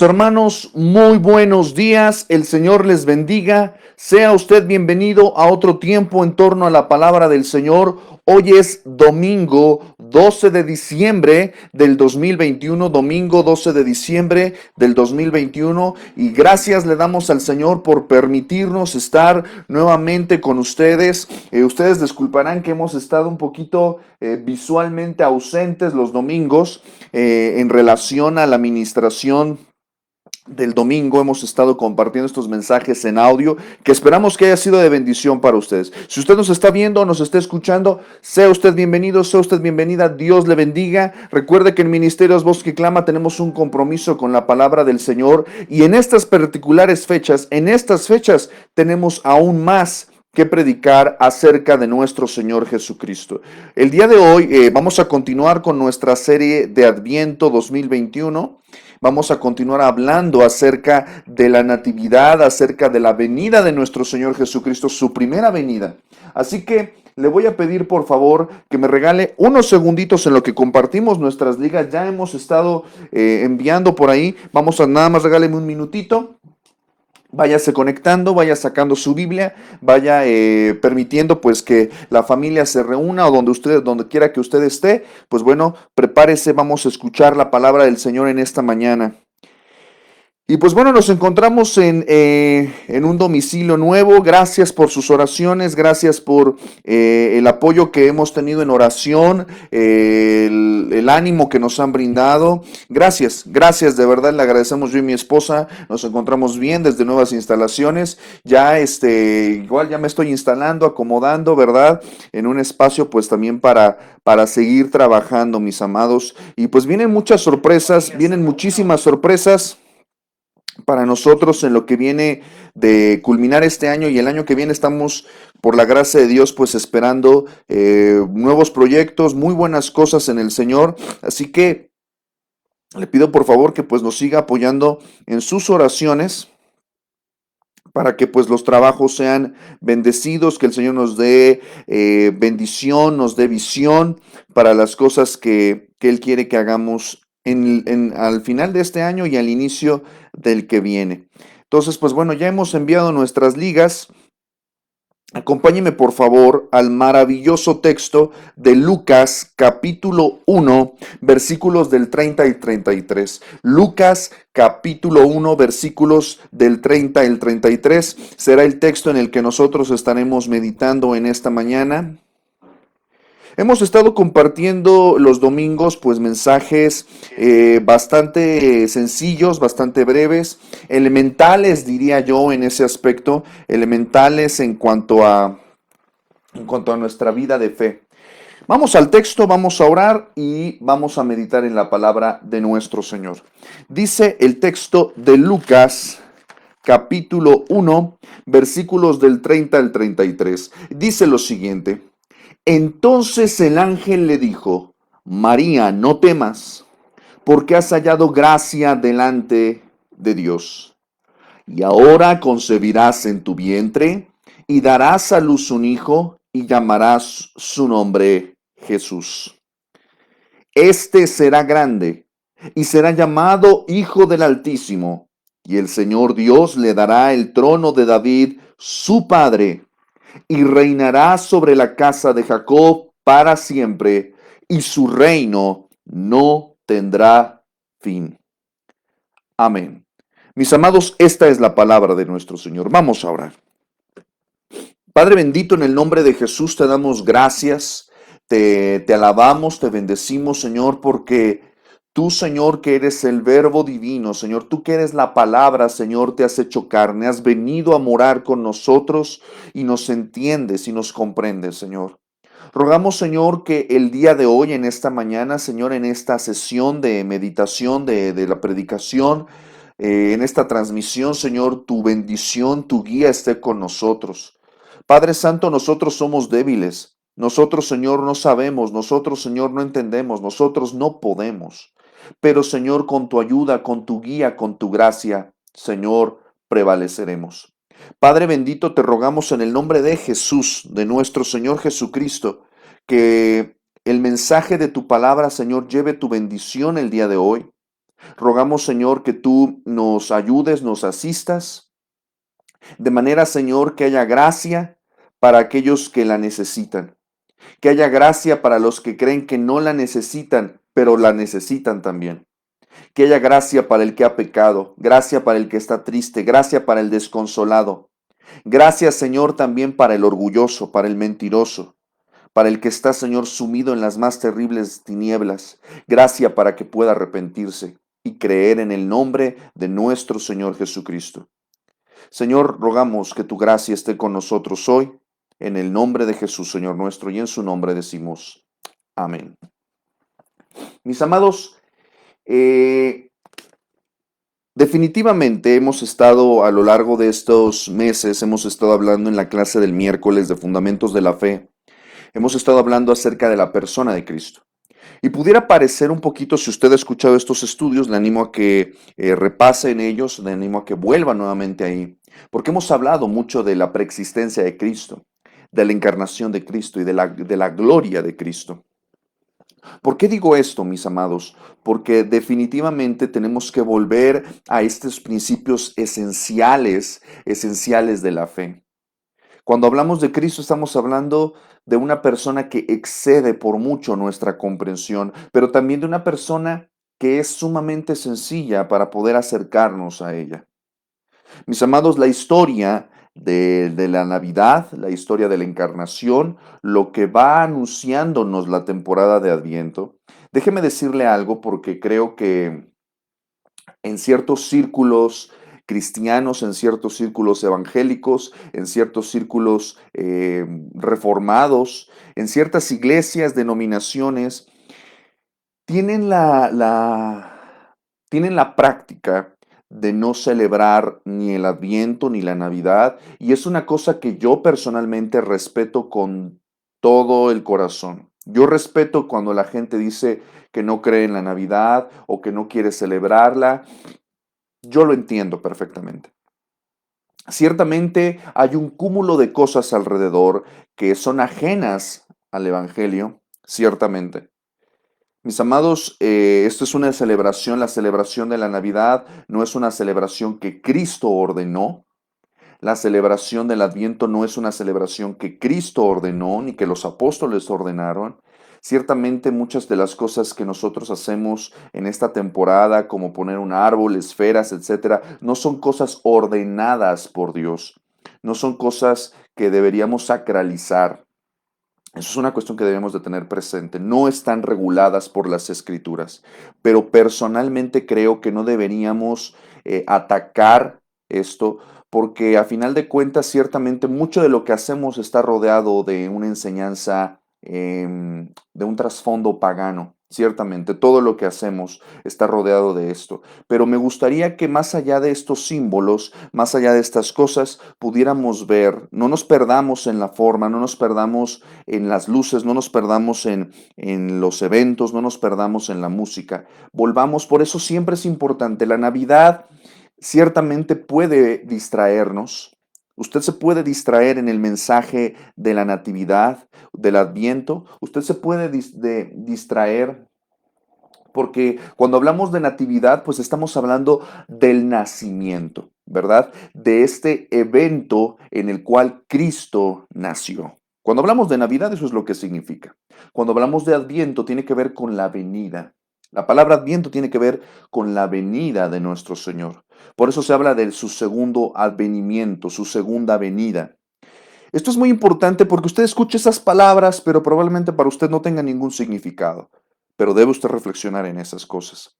Hermanos, muy buenos días, el Señor les bendiga, sea usted bienvenido a otro tiempo en torno a la palabra del Señor. Hoy es domingo 12 de diciembre del 2021, domingo 12 de diciembre del 2021, y gracias le damos al Señor por permitirnos estar nuevamente con ustedes. Ustedes disculparán que hemos estado un poquito visualmente ausentes los domingos en relación a la administración del domingo. Hemos estado compartiendo estos mensajes en audio que esperamos que haya sido de bendición para ustedes. Si usted nos está viendo, nos está escuchando, sea usted bienvenido, sea usted bienvenida, Dios le bendiga. Recuerde que en Ministerios Voz que Clama tenemos un compromiso con la palabra del Señor, y en estas particulares fechas, tenemos aún más que predicar acerca de nuestro Señor Jesucristo. El día de hoy vamos a continuar con nuestra serie de Adviento 2021. Vamos a continuar hablando acerca de la natividad, acerca de la venida de nuestro Señor Jesucristo, su primera venida. Así que le voy a pedir por favor que me regale unos segunditos en lo que compartimos nuestras ligas. Ya hemos estado enviando por ahí. Vamos a nada más regáleme un minutito. Váyase conectando, vaya sacando su Biblia, vaya permitiendo pues que la familia se reúna, o donde quiera que usted esté. Pues bueno, prepárese, vamos a escuchar la palabra del Señor en esta mañana. Y pues bueno, nos encontramos en un domicilio nuevo. Gracias por sus oraciones, gracias por el apoyo que hemos tenido en oración, el ánimo que nos han brindado. Gracias, de verdad le agradecemos. Yo y mi esposa nos encontramos bien desde nuevas instalaciones. Ya igual ya me estoy instalando, acomodando, ¿verdad? En un espacio pues también para seguir trabajando, mis amados. Y pues vienen muchas sorpresas, vienen muchísimas sorpresas para nosotros en lo que viene de culminar este año, y el año que viene estamos, por la gracia de Dios, pues esperando nuevos proyectos, muy buenas cosas en el Señor. Así que le pido por favor que pues nos siga apoyando en sus oraciones para que pues los trabajos sean bendecidos, que el Señor nos dé bendición, nos dé visión para las cosas que Él quiere que hagamos al final de este año y al inicio del que viene. Entonces, pues bueno, ya hemos enviado nuestras ligas. Acompáñeme por favor al maravilloso texto de Lucas capítulo 1, versículos del 30 y 33. Lucas capítulo 1, versículos del 30 al 33 será el texto en el que nosotros estaremos meditando en esta mañana. Hemos estado compartiendo los domingos pues mensajes bastante sencillos, bastante breves, elementales diría yo en ese aspecto, elementales en cuanto a nuestra vida de fe. Vamos al texto, vamos a orar y vamos a meditar en la palabra de nuestro Señor. Dice el texto de Lucas capítulo 1, versículos del 30 al 33. Dice lo siguiente: Entonces el ángel le dijo: María, no temas, porque has hallado gracia delante de Dios. Y ahora concebirás en tu vientre y darás a luz un hijo y llamarás su nombre Jesús. Este será grande y será llamado Hijo del Altísimo, y el Señor Dios le dará el trono de David, su padre, y reinará sobre la casa de Jacob para siempre, y su reino no tendrá fin. Amén. Mis amados, esta es la palabra de nuestro Señor. Vamos a orar. Padre bendito, en el nombre de Jesús te damos gracias, te alabamos, te bendecimos, Señor, porque tú, Señor, que eres el verbo divino, Señor, tú que eres la palabra, Señor, te has hecho carne, has venido a morar con nosotros y nos entiendes y nos comprendes, Señor. Rogamos, Señor, que el día de hoy, en esta mañana, Señor, en esta sesión de meditación de la predicación, en esta transmisión, Señor, tu bendición, tu guía esté con nosotros. Padre Santo, nosotros somos débiles. Nosotros, Señor, no sabemos. Nosotros, Señor, no entendemos. Nosotros no podemos. Pero, Señor, con tu ayuda, con tu guía, con tu gracia, Señor, prevaleceremos. Padre bendito, te rogamos en el nombre de Jesús, de nuestro Señor Jesucristo, que el mensaje de tu palabra, Señor, lleve tu bendición el día de hoy. Rogamos, Señor, que tú nos ayudes, nos asistas, de manera, Señor, que haya gracia para aquellos que la necesitan, que haya gracia para los que creen que no la necesitan, pero la necesitan también. Que haya gracia para el que ha pecado, gracia para el que está triste, gracia para el desconsolado. Gracias, Señor, también para el orgulloso, para el mentiroso, para el que está, Señor, sumido en las más terribles tinieblas. Gracia para que pueda arrepentirse y creer en el nombre de nuestro Señor Jesucristo. Señor, rogamos que tu gracia esté con nosotros hoy, en el nombre de Jesús, Señor nuestro, y en su nombre decimos amén. Mis amados, eh, definitivamente hemos estado a lo largo de estos meses, hemos estado hablando en la clase del miércoles de Fundamentos de la Fe, hemos estado hablando acerca de la persona de Cristo. Y pudiera parecer un poquito, si usted ha escuchado estos estudios, le animo a que repase en ellos, le animo a que vuelva nuevamente ahí, porque hemos hablado mucho de la preexistencia de Cristo, de la encarnación de Cristo y de la gloria de Cristo. ¿Por qué digo esto, mis amados? Porque definitivamente tenemos que volver a estos principios esenciales de la fe. Cuando hablamos de Cristo estamos hablando de una persona que excede por mucho nuestra comprensión, pero también de una persona que es sumamente sencilla para poder acercarnos a ella. Mis amados, la historia de la Navidad, la historia de la Encarnación, lo que va anunciándonos la temporada de Adviento, déjeme decirle algo porque creo que en ciertos círculos cristianos, en ciertos círculos evangélicos, en ciertos círculos reformados, en ciertas iglesias, denominaciones, tienen tienen la práctica de no celebrar ni el Adviento ni la Navidad, y es una cosa que yo personalmente respeto con todo el corazón. Yo respeto cuando la gente dice que no cree en la Navidad o que no quiere celebrarla. Yo lo entiendo perfectamente. Ciertamente hay un cúmulo de cosas alrededor que son ajenas al Evangelio, ciertamente. Mis amados, esto es una celebración, la celebración de la Navidad no es una celebración que Cristo ordenó, la celebración del Adviento no es una celebración que Cristo ordenó ni que los apóstoles ordenaron. Ciertamente muchas de las cosas que nosotros hacemos en esta temporada, como poner un árbol, esferas, etcétera, no son cosas ordenadas por Dios. No son cosas que deberíamos sacralizar. Eso es una cuestión que debemos de tener presente. No están reguladas por las escrituras, pero personalmente creo que no deberíamos atacar esto porque a final de cuentas ciertamente mucho de lo que hacemos está rodeado de una enseñanza, de un trasfondo pagano. Ciertamente, todo lo que hacemos está rodeado de esto. Pero me gustaría que más allá de estos símbolos, más allá de estas cosas, pudiéramos ver, no nos perdamos en la forma, no nos perdamos en las luces, no nos perdamos en los eventos, no nos perdamos en la música. Volvamos, por eso siempre es importante. La Navidad ciertamente puede distraernos. Usted se puede distraer en el mensaje de la natividad, del adviento. Usted se puede distraer porque cuando hablamos de natividad, pues estamos hablando del nacimiento, ¿verdad? De este evento en el cual Cristo nació. Cuando hablamos de Navidad, eso es lo que significa. Cuando hablamos de Adviento, tiene que ver con la venida. La palabra Adviento tiene que ver con la venida de nuestro Señor. Por eso se habla de su segundo advenimiento, su segunda venida. Esto es muy importante porque usted escucha esas palabras, pero probablemente para usted no tenga ningún significado. Pero debe usted reflexionar en esas cosas.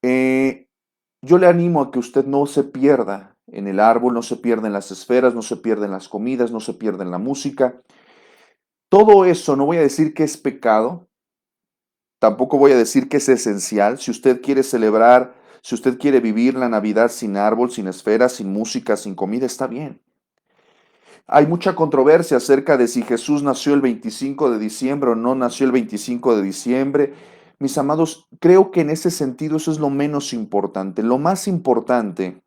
Eh, yo le animo a que usted no se pierda en el árbol, no se pierda en las esferas, no se pierda en las comidas, no se pierda en la música. Todo eso no voy a decir que es pecado, tampoco voy a decir que es esencial. Si usted quiere celebrar, si usted quiere vivir la Navidad sin árbol, sin esferas, sin música, sin comida, está bien. Hay mucha controversia acerca de si Jesús nació el 25 de diciembre o no nació el 25 de diciembre. Mis amados, creo que en ese sentido eso es lo menos importante. Lo más importante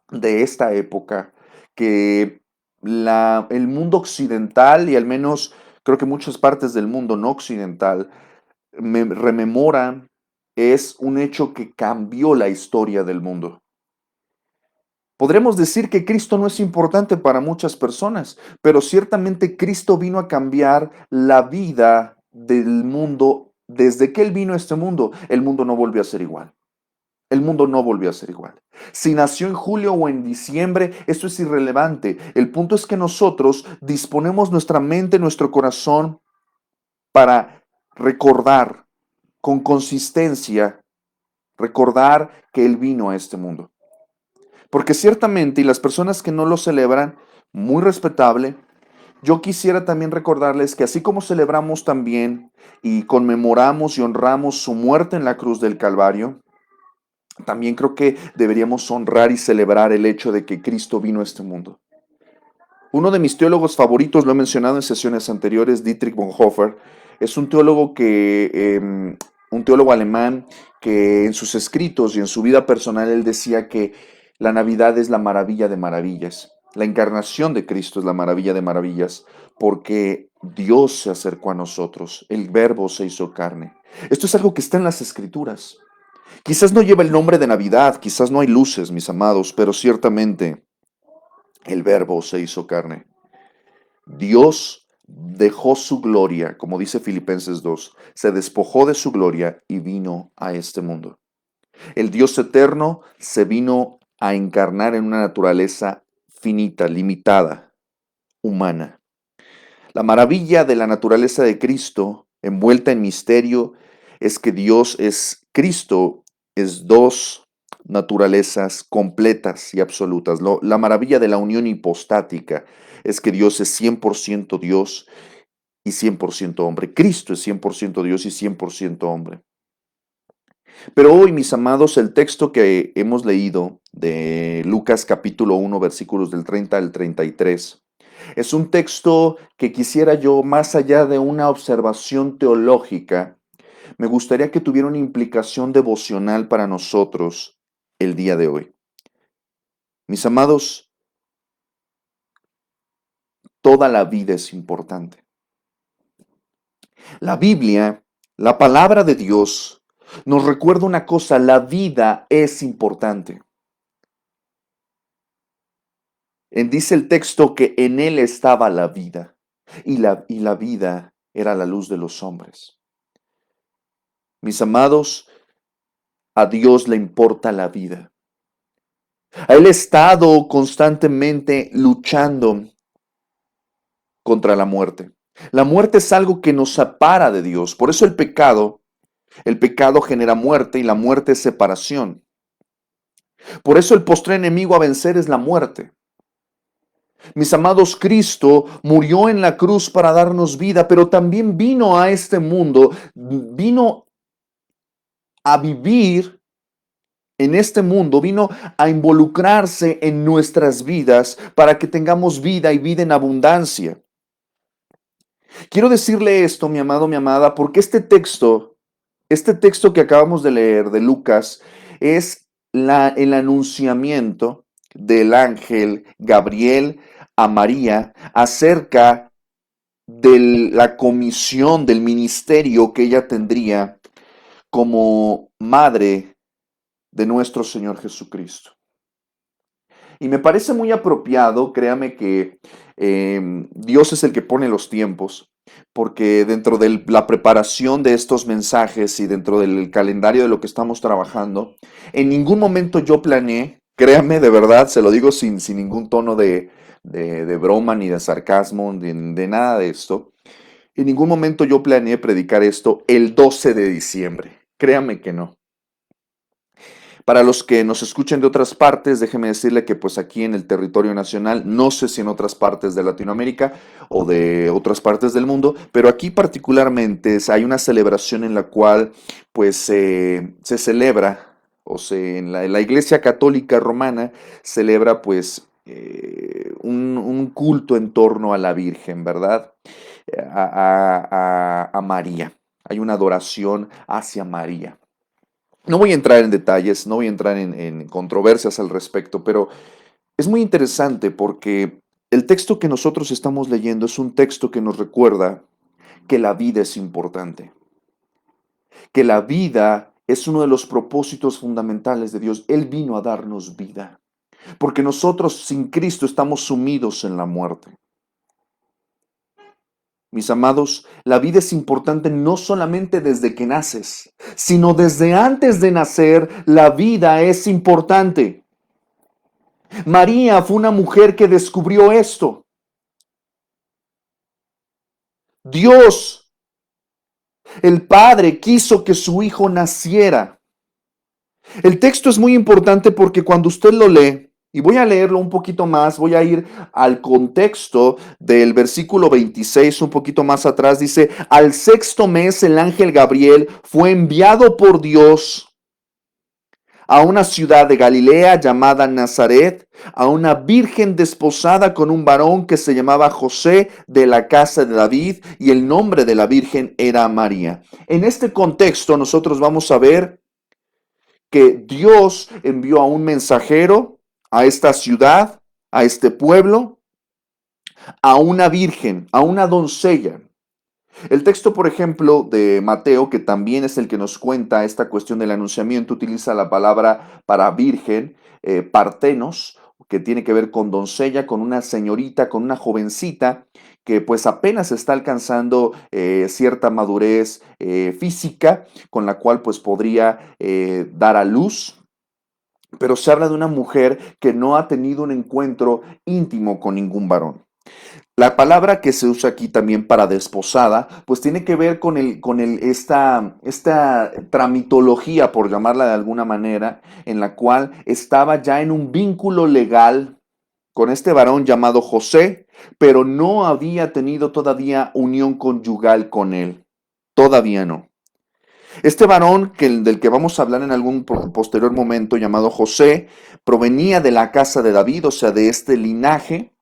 de esta época, que el mundo occidental y al menos creo que muchas partes del mundo no occidental rememoran es un hecho que cambió la historia del mundo. Podremos decir que Cristo no es importante para muchas personas, pero ciertamente Cristo vino a cambiar la vida del mundo. Desde que Él vino a este mundo, el mundo no volvió a ser igual. El mundo no volvió a ser igual. Si nació en julio o en diciembre, esto es irrelevante. El punto es que nosotros disponemos nuestra mente, nuestro corazón para recordar con consistencia, recordar que Él vino a este mundo. Porque ciertamente, y las personas que no lo celebran, muy respetable, yo quisiera también recordarles que así como celebramos también y conmemoramos y honramos su muerte en la cruz del Calvario, también creo que deberíamos honrar y celebrar el hecho de que Cristo vino a este mundo. Uno de mis teólogos favoritos, lo he mencionado en sesiones anteriores, Dietrich Bonhoeffer, es un teólogo alemán que en sus escritos y en su vida personal él decía que la Navidad es la maravilla de maravillas. La encarnación de Cristo es la maravilla de maravillas porque Dios se acercó a nosotros, el Verbo se hizo carne. Esto es algo que está en las Escrituras. Quizás no lleva el nombre de Navidad, quizás no hay luces, mis amados, pero ciertamente el Verbo se hizo carne. Dios dejó su gloria, como dice Filipenses 2, se despojó de su gloria y vino a este mundo. El Dios eterno se vino a encarnar en una naturaleza finita, limitada, humana. La maravilla de la naturaleza de Cristo, envuelta en misterio, es que Dios es Cristo, es dos naturalezas completas y absolutas. La maravilla de la unión hipostática es que Dios es 100% Dios y 100% hombre. Cristo es 100% Dios y 100% hombre. Pero hoy, mis amados, el texto que hemos leído de Lucas capítulo 1, versículos del 30 al 33, es un texto que quisiera yo, más allá de una observación teológica, me gustaría que tuviera una implicación devocional para nosotros el día de hoy. Mis amados, toda la vida es importante. La Biblia, la palabra de Dios, nos recuerda una cosa: la vida es importante. Dice el texto que en él estaba la vida y la vida era la luz de los hombres. Mis amados, a Dios le importa la vida. Él ha estado constantemente luchando contra la muerte. La muerte es algo que nos separa de Dios. Por eso el pecado genera muerte y la muerte es separación. Por eso el postre enemigo a vencer es la muerte. Mis amados, Cristo murió en la cruz para darnos vida, pero también vino a este mundo, vino a vivir en este mundo, vino a involucrarse en nuestras vidas para que tengamos vida y vida en abundancia. Quiero decirle esto, mi amado, mi amada, porque este texto que acabamos de leer de Lucas es el anunciamiento del ángel Gabriel a María acerca de la comisión del ministerio que ella tendría como madre de nuestro Señor Jesucristo. Y me parece muy apropiado, créame que Dios es el que pone los tiempos, porque dentro de la preparación de estos mensajes y dentro del calendario de lo que estamos trabajando, en ningún momento yo planeé, créame de verdad, se lo digo sin ningún tono de broma ni de sarcasmo, de nada de esto, en ningún momento yo planeé predicar esto el 12 de diciembre, créame que no. Para los que nos escuchen de otras partes, déjeme decirle que pues aquí en el territorio nacional, no sé si en otras partes de Latinoamérica o de otras partes del mundo, pero aquí particularmente hay una celebración en la cual pues se celebra, en la Iglesia Católica Romana celebra pues un culto en torno a la Virgen, ¿verdad? A María. Hay una adoración hacia María. No voy a entrar en detalles, no voy a entrar en controversias al respecto, pero es muy interesante porque el texto que nosotros estamos leyendo es un texto que nos recuerda que la vida es importante, que la vida es uno de los propósitos fundamentales de Dios. Él vino a darnos vida, porque nosotros sin Cristo estamos sumidos en la muerte. Mis amados, la vida es importante no solamente desde que naces, sino desde antes de nacer, la vida es importante. María fue una mujer que descubrió esto. Dios, el Padre, quiso que su Hijo naciera. El texto es muy importante porque cuando usted lo lee, y voy a leerlo un poquito más, voy a ir al contexto del versículo 26, un poquito más atrás, dice, al sexto mes el ángel Gabriel fue enviado por Dios a una ciudad de Galilea llamada Nazaret, a una virgen desposada con un varón que se llamaba José de la casa de David, y el nombre de la virgen era María. En este contexto nosotros vamos a ver que Dios envió a un mensajero a esta ciudad, a este pueblo, a una virgen, a una doncella. El texto, por ejemplo, de Mateo, que también es el que nos cuenta esta cuestión del anunciamiento, utiliza la palabra para virgen, partenos, que tiene que ver con doncella, con una señorita, con una jovencita, que pues apenas está alcanzando cierta madurez física, con la cual pues podría dar a luz. Pero se habla de una mujer que no ha tenido un encuentro íntimo con ningún varón. La palabra que se usa aquí también para desposada, pues tiene que ver esta tramitología, por llamarla de alguna manera, en la cual estaba ya en un vínculo legal con este varón llamado José, pero no había tenido todavía unión conyugal con él. Todavía no. Este varón del que vamos a hablar en algún posterior momento, llamado José, provenía de la casa de David, o sea, de este linaje.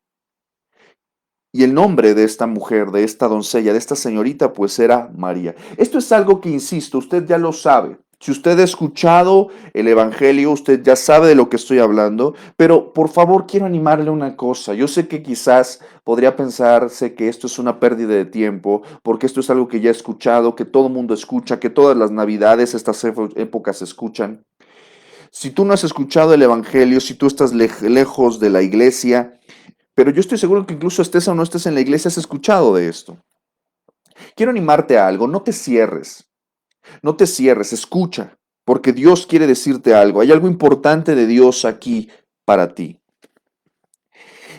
Y el nombre de esta mujer, de esta doncella, de esta señorita, pues era María. Esto es algo que, insisto, usted ya lo sabe. Si usted ha escuchado el Evangelio, usted ya sabe de lo que estoy hablando, pero por favor quiero animarle una cosa. Yo sé que quizás podría pensarse que esto es una pérdida de tiempo, porque esto es algo que ya he escuchado, que todo el mundo escucha, que todas las navidades, estas épocas se escuchan. Si tú no has escuchado el Evangelio, si tú estás lejos de la iglesia, pero yo estoy seguro que incluso estés o no estés en la iglesia, has escuchado de esto. Quiero animarte a algo, no te cierres, escucha, porque Dios quiere decirte algo. Hay algo importante de Dios aquí para ti.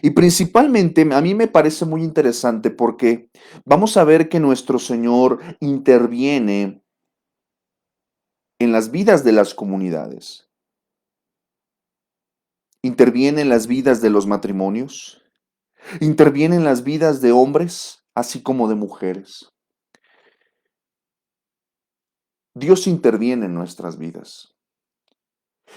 Y principalmente a mí me parece muy interesante porque vamos a ver que nuestro Señor interviene en las vidas de las comunidades, interviene en las vidas de los matrimonios, interviene en las vidas de hombres, así como de mujeres. Dios interviene en nuestras vidas.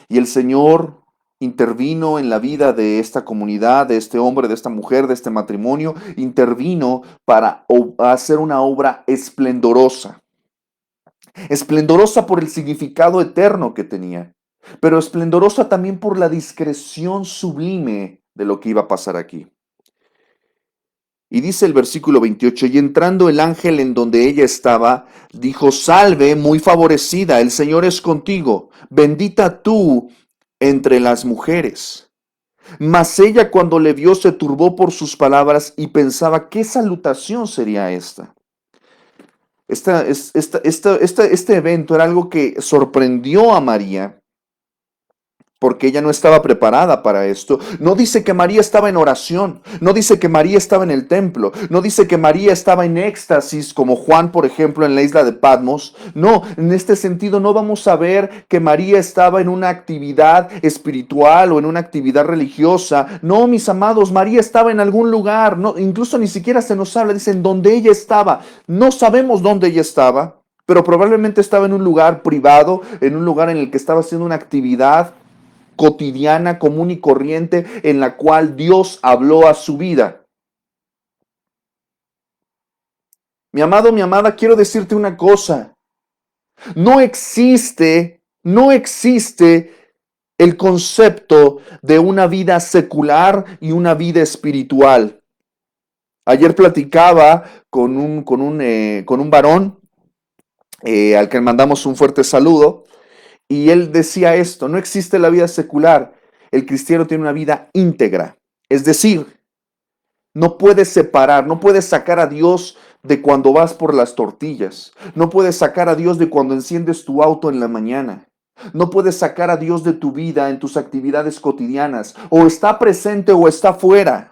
Y el Señor intervino en la vida de esta comunidad, de este hombre, de esta mujer, de este matrimonio, intervino para hacer una obra esplendorosa. Esplendorosa por el significado eterno que tenía, pero esplendorosa también por la discreción sublime de lo que iba a pasar aquí. Y dice el versículo 28, y entrando el ángel en donde ella estaba, dijo, salve, muy favorecida, el Señor es contigo, bendita tú entre las mujeres. Mas ella cuando le vio se turbó por sus palabras y pensaba, ¿qué salutación sería esta? Este evento era algo que sorprendió a María, porque ella no estaba preparada para esto. No dice que María estaba en oración, no dice que María estaba en el templo, no dice que María estaba en éxtasis como Juan, por ejemplo, en la isla de Patmos. No, en este sentido no vamos a ver que María estaba en una actividad espiritual o en una actividad religiosa. No, mis amados, María estaba en algún lugar, no, incluso ni siquiera se nos habla, dicen dónde ella estaba. No sabemos dónde ella estaba, pero probablemente estaba en un lugar privado, en un lugar en el que estaba haciendo una actividad cotidiana, común y corriente, en la cual Dios habló a su vida. Mi amado, mi amada, quiero decirte una cosa. No existe el concepto de una vida secular y una vida espiritual. Ayer platicaba con un varón al que mandamos un fuerte saludo. Y él decía esto: no existe la vida secular, el cristiano tiene una vida íntegra. Es decir, no puedes separar, no puedes sacar a Dios de cuando vas por las tortillas. No puedes sacar a Dios de cuando enciendes tu auto en la mañana. No puedes sacar a Dios de tu vida en tus actividades cotidianas. O está presente o está fuera.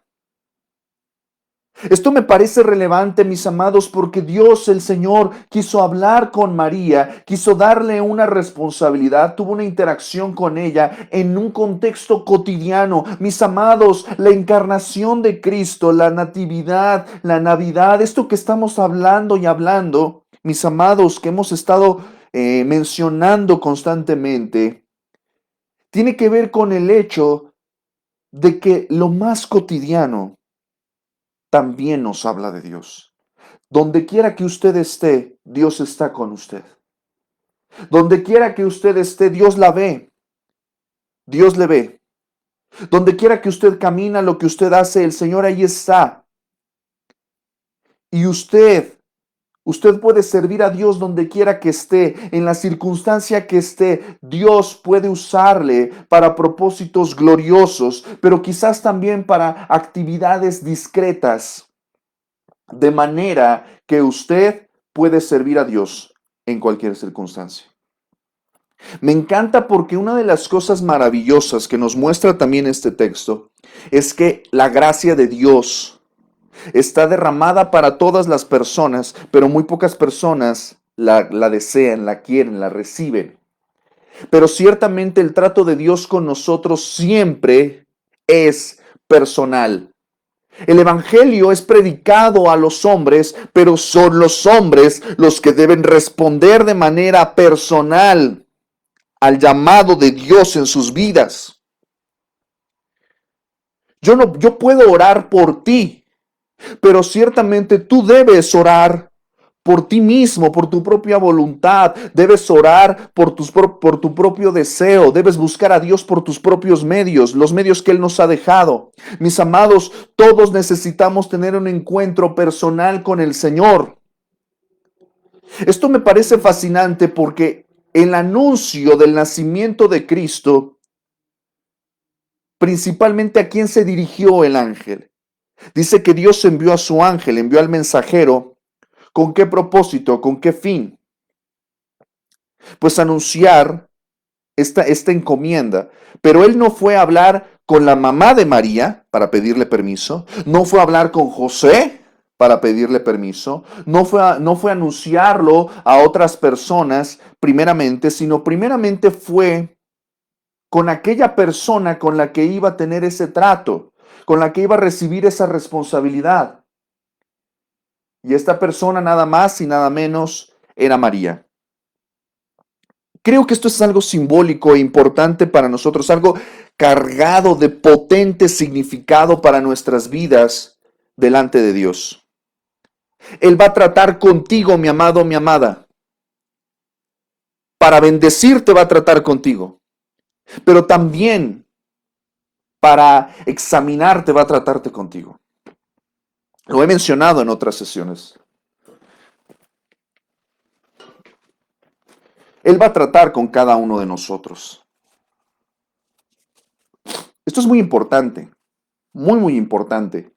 Esto me parece relevante, mis amados, porque Dios, el Señor, quiso hablar con María, quiso darle una responsabilidad, tuvo una interacción con ella en un contexto cotidiano. Mis amados, la encarnación de Cristo, la natividad, la Navidad, esto que estamos hablando y hablando, mis amados, que hemos estado mencionando constantemente, tiene que ver con el hecho de que lo más cotidiano también nos habla de Dios. Donde quiera que usted esté, Dios está con usted. Donde quiera que usted esté, Dios la ve. Dios le ve. Donde quiera que usted camina, lo que usted hace, el Señor ahí está. Y usted puede servir a Dios donde quiera que esté, en la circunstancia que esté. Dios puede usarle para propósitos gloriosos, pero quizás también para actividades discretas. De manera que usted puede servir a Dios en cualquier circunstancia. Me encanta porque una de las cosas maravillosas que nos muestra también este texto es que la gracia de Dios está derramada para todas las personas, pero muy pocas personas la desean, la quieren, la reciben. Pero ciertamente el trato de Dios con nosotros siempre es personal. El evangelio es predicado a los hombres, pero son los hombres los que deben responder de manera personal al llamado de Dios en sus vidas. Yo puedo orar por ti, pero ciertamente tú debes orar por ti mismo, por tu propia voluntad. Debes orar por tu propio deseo. Debes buscar a Dios por tus propios medios, los medios que Él nos ha dejado. Mis amados, todos necesitamos tener un encuentro personal con el Señor. Esto me parece fascinante porque el anuncio del nacimiento de Cristo, principalmente, ¿a quién se dirigió el ángel? Dice que Dios envió a su ángel, envió al mensajero. ¿Con qué propósito? ¿Con qué fin? Pues anunciar esta encomienda. Pero él no fue a hablar con la mamá de María para pedirle permiso, no fue a hablar con José para pedirle permiso, no fue a anunciarlo a otras personas primeramente, sino primeramente fue con aquella persona con la que iba a tener ese trato, con la que iba a recibir esa responsabilidad. Y esta persona nada más y nada menos era María. Creo que esto es algo simbólico e importante para nosotros, algo cargado de potente significado para nuestras vidas delante de Dios. Él va a tratar contigo, mi amado, mi amada. Para bendecirte va a tratar contigo, pero también para examinarte va a tratarte contigo. Lo he mencionado en otras sesiones. Él va a tratar con cada uno de nosotros. Esto es muy importante, muy importante.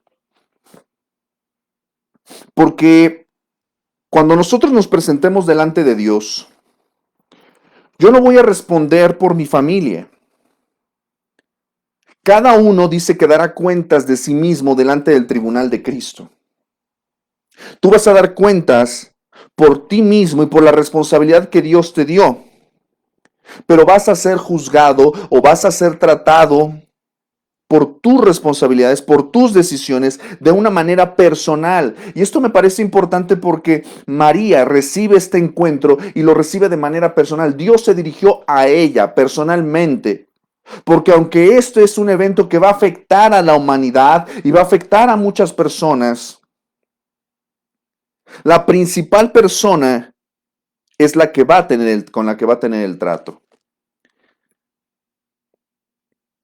Porque cuando nosotros nos presentemos delante de Dios, yo no voy a responder por mi familia. Cada uno dice que dará cuentas de sí mismo delante del tribunal de Cristo. Tú vas a dar cuentas por ti mismo y por la responsabilidad que Dios te dio. Pero vas a ser juzgado o vas a ser tratado por tus responsabilidades, por tus decisiones, de una manera personal. Y esto me parece importante porque María recibe este encuentro y lo recibe de manera personal. Dios se dirigió a ella personalmente. Porque aunque esto es un evento que va a afectar a la humanidad y va a afectar a muchas personas, la principal persona es la que va a tener con la que va a tener el trato.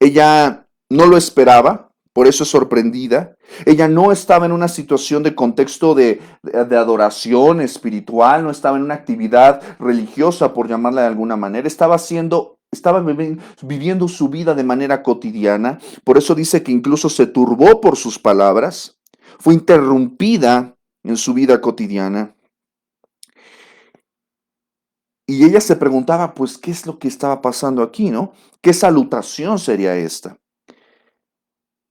Ella no lo esperaba, por eso es sorprendida. Ella no estaba en una situación de contexto de adoración espiritual, no estaba en una actividad religiosa, por llamarla de alguna manera. Estaba viviendo su vida de manera cotidiana. Por eso dice que incluso se turbó por sus palabras. Fue interrumpida en su vida cotidiana. Y ella se preguntaba, pues, ¿qué es lo que estaba pasando aquí, no? ¿Qué salutación sería esta?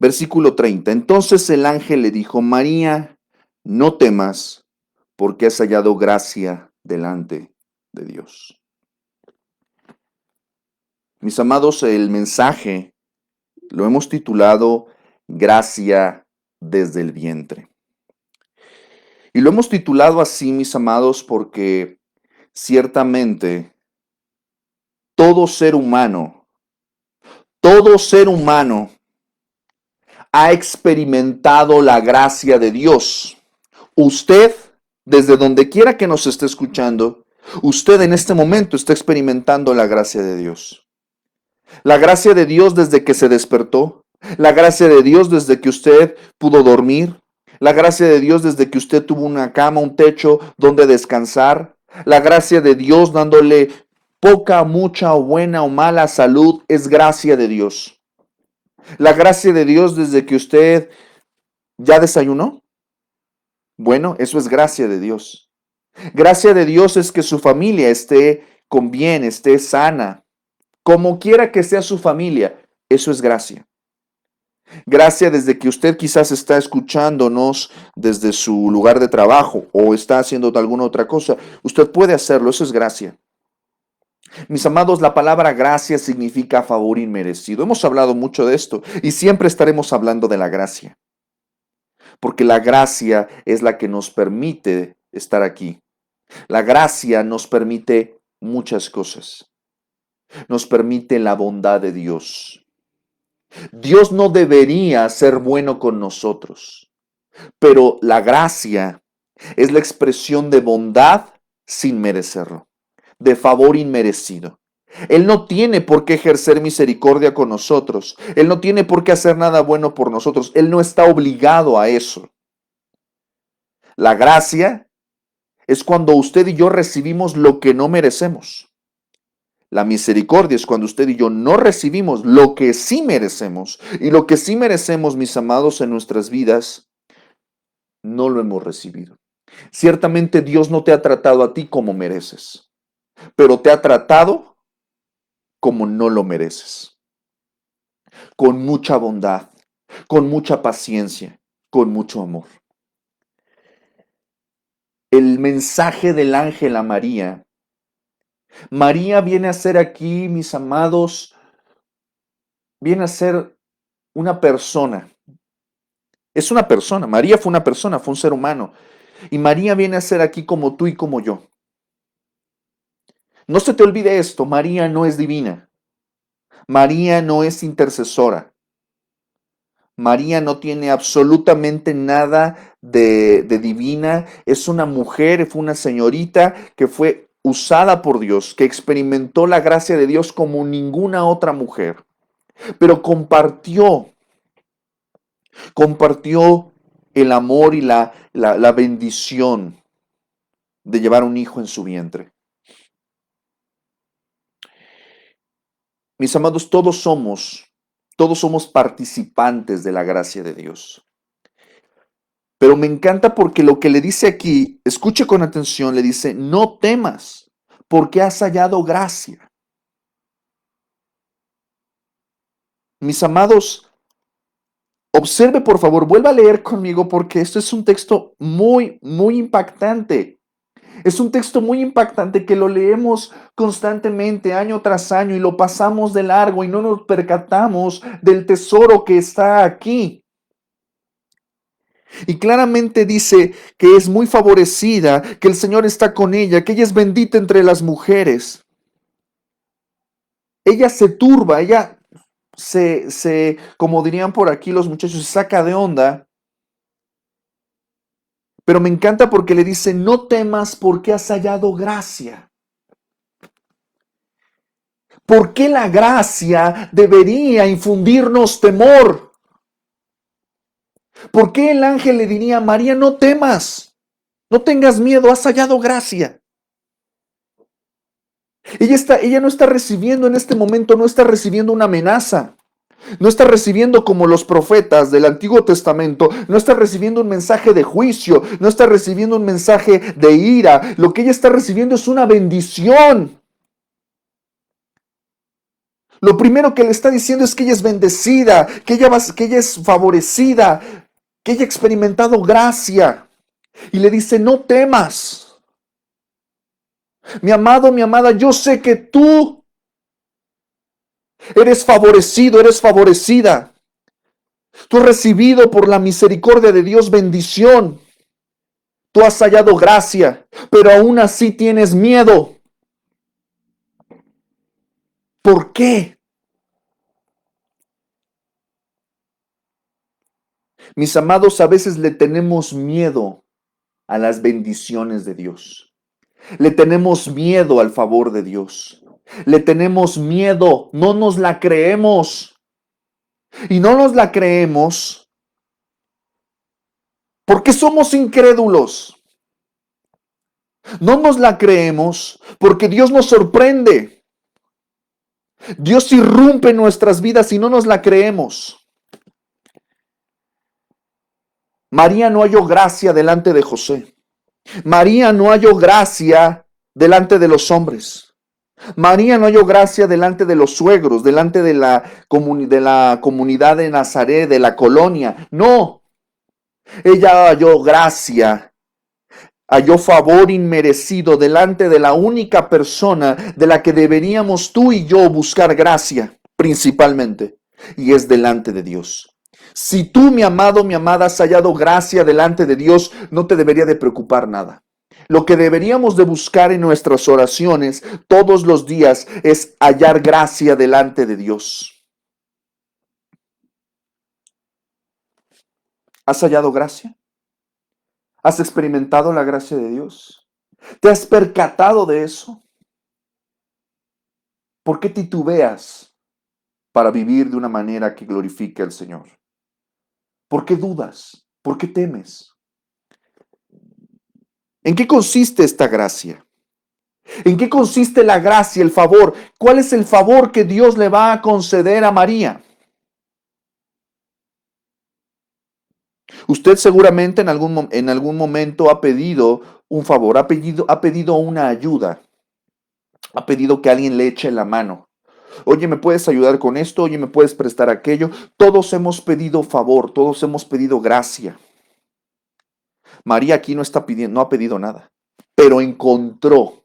Versículo 30. Entonces el ángel le dijo, María, no temas, porque has hallado gracia delante de Dios. Mis amados, el mensaje lo hemos titulado Gracia desde el vientre. Y lo hemos titulado así, mis amados, porque ciertamente todo ser humano ha experimentado la gracia de Dios. Usted, desde donde quiera que nos esté escuchando, usted en este momento está experimentando la gracia de Dios. La gracia de Dios desde que se despertó, la gracia de Dios desde que usted pudo dormir, la gracia de Dios desde que usted tuvo una cama, un techo donde descansar, la gracia de Dios dándole poca, mucha o buena o mala salud, es gracia de Dios. La gracia de Dios desde que usted ya desayunó. Bueno, eso es gracia de Dios. Gracia de Dios es que su familia esté con bien, esté sana. Como quiera que sea su familia, eso es gracia. Gracia desde que usted quizás está escuchándonos desde su lugar de trabajo o está haciendo alguna otra cosa. Usted puede hacerlo, eso es gracia. Mis amados, la palabra gracia significa favor inmerecido. Hemos hablado mucho de esto y siempre estaremos hablando de la gracia. Porque la gracia es la que nos permite estar aquí. La gracia nos permite muchas cosas. Nos permite la bondad de Dios. Dios no debería ser bueno con nosotros, pero la gracia es la expresión de bondad sin merecerlo, de favor inmerecido. Él no tiene por qué ejercer misericordia con nosotros. Él no tiene por qué hacer nada bueno por nosotros. Él no está obligado a eso. La gracia es cuando usted y yo recibimos lo que no merecemos. La misericordia es cuando usted y yo no recibimos lo que sí merecemos. Y lo que sí merecemos, mis amados, en nuestras vidas, no lo hemos recibido. Ciertamente Dios no te ha tratado a ti como mereces, pero te ha tratado como no lo mereces. Con mucha bondad, con mucha paciencia, con mucho amor. El mensaje del ángel a María. María viene a ser aquí, mis amados, viene a ser una persona. Es una persona. María fue una persona, fue un ser humano. Y María viene a ser aquí como tú y como yo. No se te olvide esto, María no es divina. María no es intercesora. María no tiene absolutamente nada de divina. Es una mujer, fue una señorita que fue usada por Dios, que experimentó la gracia de Dios como ninguna otra mujer. Pero compartió el amor y la bendición de llevar un hijo en su vientre. Mis amados, todos somos participantes de la gracia de Dios. Pero me encanta porque lo que le dice aquí, escuche con atención, le dice, no temas, porque has hallado gracia. Mis amados, observe por favor, vuelva a leer conmigo porque esto es un texto muy, muy impactante. Es un texto muy impactante que lo leemos constantemente, año tras año, y lo pasamos de largo y no nos percatamos del tesoro que está aquí. Y claramente dice que es muy favorecida, que el Señor está con ella, que ella es bendita entre las mujeres. Ella se turba, ella como dirían por aquí los muchachos, se saca de onda. Pero me encanta porque le dice, no temas porque has hallado gracia. ¿Por qué la gracia debería infundirnos temor? ¿Por qué el ángel le diría a María, no temas, no tengas miedo, has hallado gracia? Ella no está recibiendo en este momento, no está recibiendo una amenaza. No está recibiendo como los profetas del Antiguo Testamento, no está recibiendo un mensaje de juicio, no está recibiendo un mensaje de ira. Lo que ella está recibiendo es una bendición. Lo primero que le está diciendo es que ella es bendecida, que ella es favorecida, que ella ha experimentado gracia. Y le dice, no temas. Mi amado, mi amada, yo sé que tú eres favorecido, eres favorecida. Tú has recibido por la misericordia de Dios bendición. Tú has hallado gracia, pero aún así tienes miedo. ¿Por qué? Mis amados, a veces le tenemos miedo a las bendiciones de Dios. Le tenemos miedo al favor de Dios. Le tenemos miedo, no nos la creemos. Y no nos la creemos porque somos incrédulos. No nos la creemos porque Dios nos sorprende. Dios irrumpe en nuestras vidas y no nos la creemos. María no halló gracia delante de José. María no halló gracia delante de los hombres. María no halló gracia delante de los suegros, delante de la comunidad de Nazaret, de la colonia. No, ella halló gracia, halló favor inmerecido delante de la única persona de la que deberíamos tú y yo buscar gracia, principalmente, y es delante de Dios. Si tú, mi amado, mi amada, has hallado gracia delante de Dios, no te debería de preocupar nada. Lo que deberíamos de buscar en nuestras oraciones todos los días es hallar gracia delante de Dios. ¿Has hallado gracia? ¿Has experimentado la gracia de Dios? ¿Te has percatado de eso? ¿Por qué titubeas para vivir de una manera que glorifique al Señor? ¿Por qué dudas? ¿Por qué temes? ¿En qué consiste esta gracia? ¿En qué consiste la gracia, el favor? ¿Cuál es el favor que Dios le va a conceder a María? Usted seguramente en algún momento ha pedido un favor, ha pedido una ayuda, ha pedido que alguien le eche la mano. Oye, ¿me puedes ayudar con esto? Oye, ¿me puedes prestar aquello? Todos hemos pedido favor, todos hemos pedido gracia. María aquí no está pidiendo, no ha pedido nada, pero encontró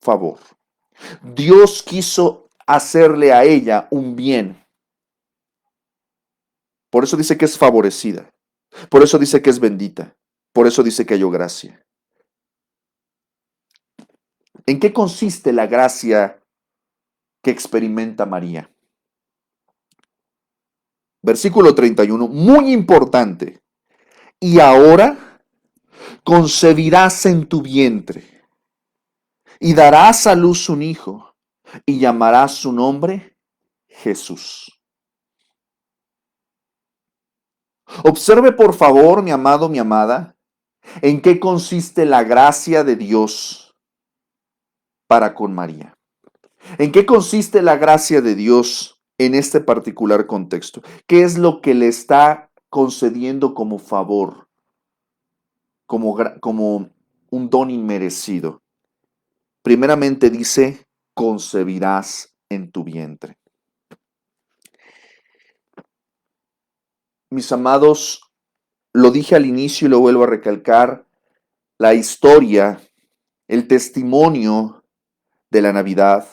favor. Dios quiso hacerle a ella un bien. Por eso dice que es favorecida. Por eso dice que es bendita. Por eso dice que halló gracia. ¿En qué consiste la gracia que experimenta María? Versículo 31, muy importante. Y ahora concebirás en tu vientre y darás a luz un hijo y llamarás su nombre Jesús. Observe por favor, mi amado, mi amada, en qué consiste la gracia de Dios para con María. ¿En qué consiste la gracia de Dios en este particular contexto? ¿Qué es lo que le está concediendo como favor, como un don inmerecido? Primeramente dice, concebirás en tu vientre. Mis amados, lo dije al inicio y lo vuelvo a recalcar, la historia, el testimonio de la Navidad,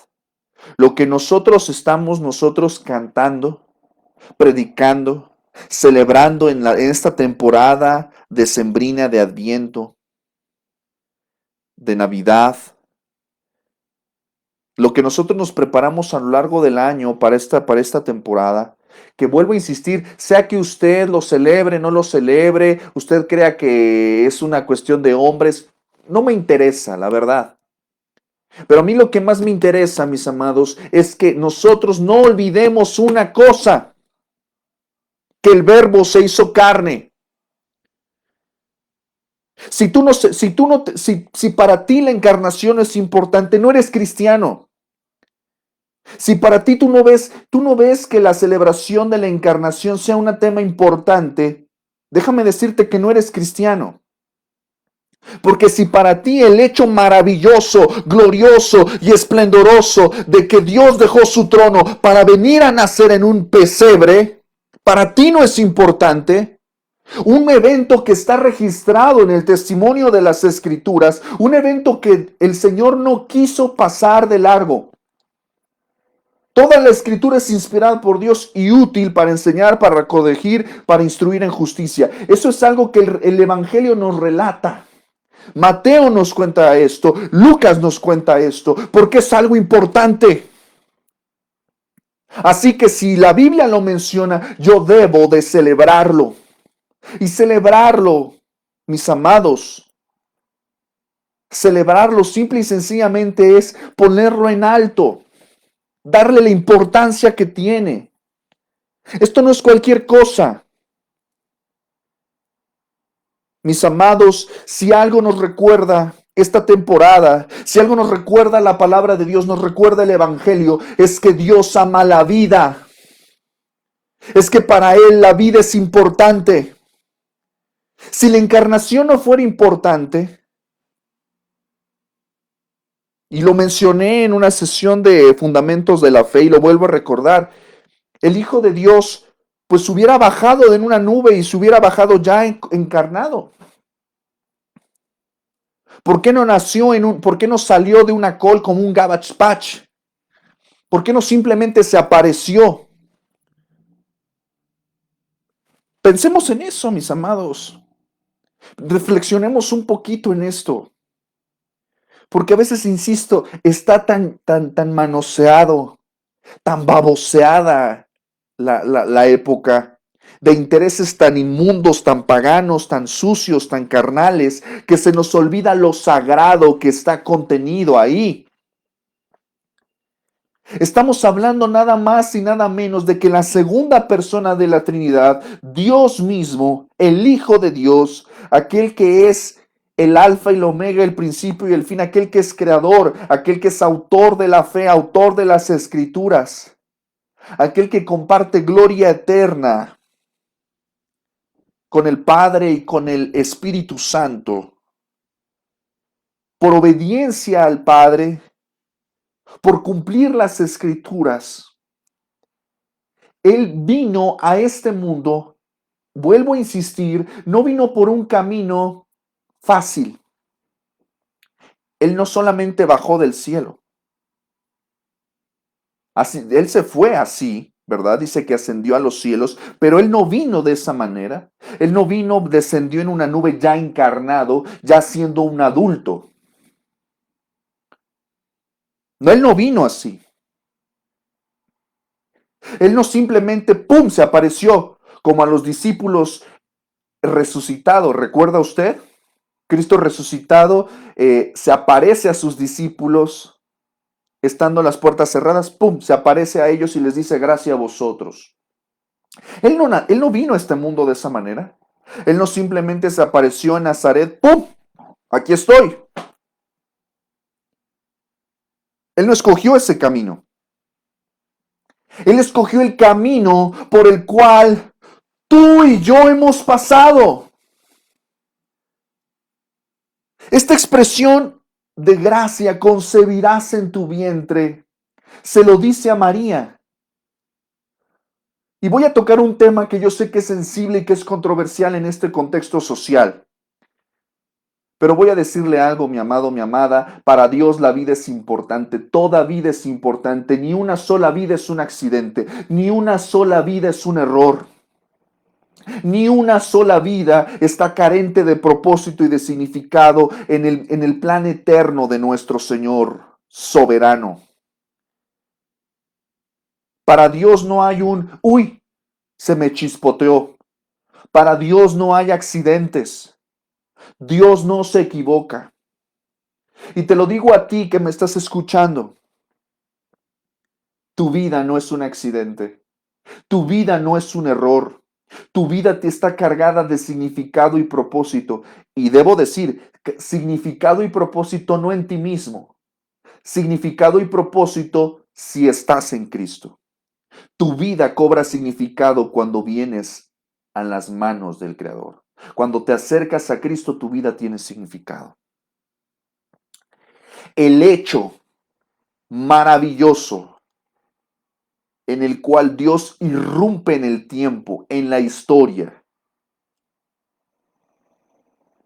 lo que nosotros cantando, predicando, celebrando en esta temporada decembrina de Adviento, de Navidad, lo que nosotros nos preparamos a lo largo del año para esta temporada, que vuelvo a insistir, sea que usted lo celebre, no lo celebre, usted crea que es una cuestión de hombres, no me interesa, la verdad. Pero a mí lo que más me interesa, mis amados, es que nosotros no olvidemos una cosa. que el Verbo se hizo carne. Si para ti la encarnación es importante, no eres cristiano. Si para ti tú no ves que la celebración de la encarnación sea un tema importante, déjame decirte que no eres cristiano. Porque si para ti el hecho maravilloso, glorioso y esplendoroso de que Dios dejó su trono para venir a nacer en un pesebre, para ti no es importante, un evento que está registrado en el testimonio de las Escrituras, un evento que el Señor no quiso pasar de largo. Toda la Escritura es inspirada por Dios y útil para enseñar, para corregir, para instruir en justicia. Eso es algo que el Evangelio nos relata. Mateo nos cuenta esto, Lucas nos cuenta esto, porque es algo importante. Así que si la Biblia lo menciona, yo debo de celebrarlo. Y celebrarlo, mis amados, celebrarlo simple y sencillamente es ponerlo en alto, darle la importancia que tiene. Esto no es cualquier cosa. Mis amados, si algo nos recuerda esta temporada, si algo nos recuerda la palabra de Dios, nos recuerda el Evangelio, es que Dios ama la vida. Es que para Él la vida es importante. Si la encarnación no fuera importante, y lo mencioné en una sesión de Fundamentos de la Fe y lo vuelvo a recordar, el Hijo de Dios pues hubiera bajado en una nube y se hubiera bajado ya encarnado. ¿Por qué no por qué no salió de una col como un Garbage Patch? ¿Por qué no simplemente se apareció? Pensemos en eso, mis amados. Reflexionemos un poquito en esto. Porque a veces, insisto, está tan manoseado, tan baboseada la época, de intereses tan inmundos, tan paganos, tan sucios, tan carnales, que se nos olvida lo sagrado que está contenido ahí. Estamos hablando nada más y nada menos de que la segunda persona de la Trinidad, Dios mismo, el Hijo de Dios, aquel que es el alfa y el omega, el principio y el fin, aquel que es creador, aquel que es autor de la fe, autor de las escrituras, aquel que comparte gloria eterna con el Padre y con el Espíritu Santo, por obediencia al Padre, por cumplir las escrituras. Él vino a este mundo, vuelvo a insistir, no vino por un camino fácil. Él no solamente bajó del cielo. Así, él se fue así, ¿verdad? Dice que ascendió a los cielos, pero él no vino de esa manera. Él no vino, descendió en una nube ya encarnado, ya siendo un adulto. No, él no vino así. Él no simplemente, ¡pum!, se apareció como a los discípulos resucitados. ¿Recuerda usted? Cristo resucitado se aparece a sus discípulos estando las puertas cerradas, ¡pum!, se aparece a ellos y les dice, gracias a vosotros. Él no vino a este mundo de esa manera. Él no simplemente se apareció en Nazaret, ¡pum!, aquí estoy. Él no escogió ese camino. Él escogió el camino por el cual tú y yo hemos pasado. Esta expresión de gracia, concebirás en tu vientre, se lo dice a María. Y voy a tocar un tema que yo sé que es sensible y que es controversial en este contexto social. Pero voy a decirle algo, mi amado, mi amada, para Dios la vida es importante, toda vida es importante, ni una sola vida es un accidente, ni una sola vida es un error. Ni una sola vida está carente de propósito y de significado en el plan eterno de nuestro Señor soberano. Para Dios no hay uy, se me chispoteó. Para Dios no hay accidentes. Dios no se equivoca. Y te lo digo a ti que me estás escuchando. Tu vida no es un accidente. Tu vida no es un error. Tu vida te está cargada de significado y propósito. Y debo decir, significado y propósito no en ti mismo. Significado y propósito si estás en Cristo. Tu vida cobra significado cuando vienes a las manos del Creador. Cuando te acercas a Cristo, tu vida tiene significado. El hecho maravilloso en el cual Dios irrumpe en el tiempo, en la historia,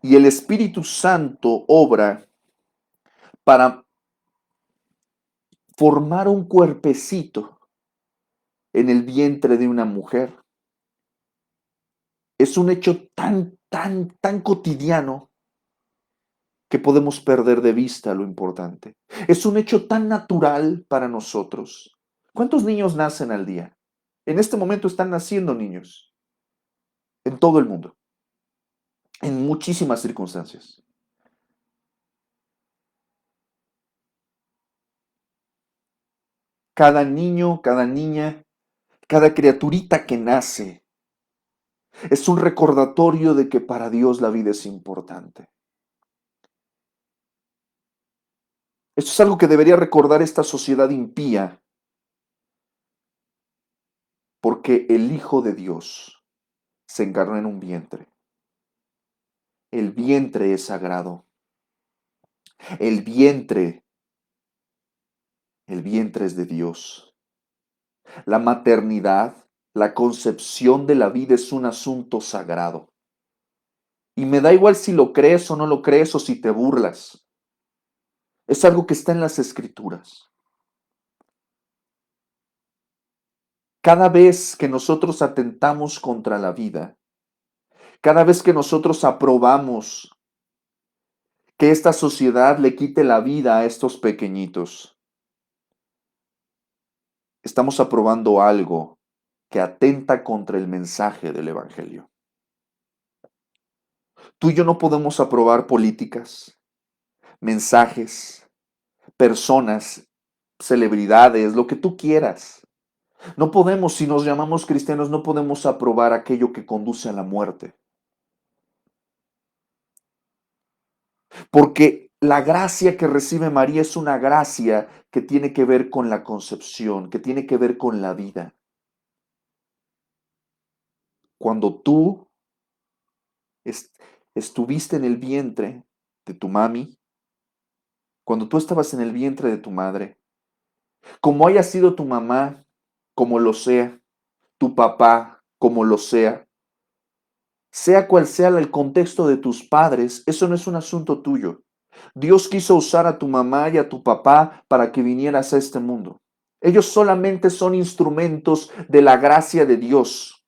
y el Espíritu Santo obra para formar un cuerpecito en el vientre de una mujer. Es un hecho tan cotidiano que podemos perder de vista lo importante. Es un hecho tan natural para nosotros. ¿Cuántos niños nacen al día? En este momento están naciendo niños en todo el mundo, en muchísimas circunstancias. Cada niño, cada niña, cada criaturita que nace es un recordatorio de que para Dios la vida es importante. Esto es algo que debería recordar esta sociedad impía, porque el Hijo de Dios se encarnó en un vientre. El vientre es sagrado. El vientre, el vientre es de Dios. La maternidad, la concepción de la vida es un asunto sagrado. Y me da igual si lo crees o no lo crees o si te burlas. Es algo que está en las Escrituras. Cada vez que nosotros atentamos contra la vida, cada vez que nosotros aprobamos que esta sociedad le quite la vida a estos pequeñitos, estamos aprobando algo que atenta contra el mensaje del Evangelio. Tú y yo no podemos aprobar políticas, mensajes, personas, celebridades, lo que tú quieras. No podemos, si nos llamamos cristianos, no podemos aprobar aquello que conduce a la muerte. Porque la gracia que recibe María es una gracia que tiene que ver con la concepción, que tiene que ver con la vida. Cuando tú estuviste en el vientre de tu mami, cuando tú estabas en el vientre de tu madre, como haya sido tu mamá, como lo sea, tu papá, como lo sea cual sea el contexto de tus padres, eso no es un asunto tuyo. Dios quiso usar a tu mamá y a tu papá para que vinieras a este mundo. Ellos solamente son instrumentos de la gracia de Dios.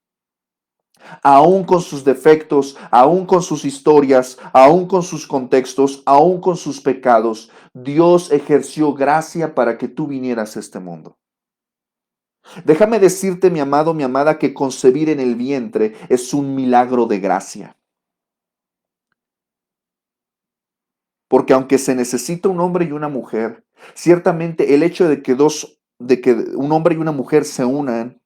Aún con sus defectos, aún con sus historias, aún con sus contextos, aún con sus pecados, Dios ejerció gracia para que tú vinieras a este mundo. Déjame decirte, mi amado, mi amada, que concebir en el vientre es un milagro de gracia. Porque aunque se necesita un hombre y una mujer, ciertamente el hecho de que un hombre y una mujer se unan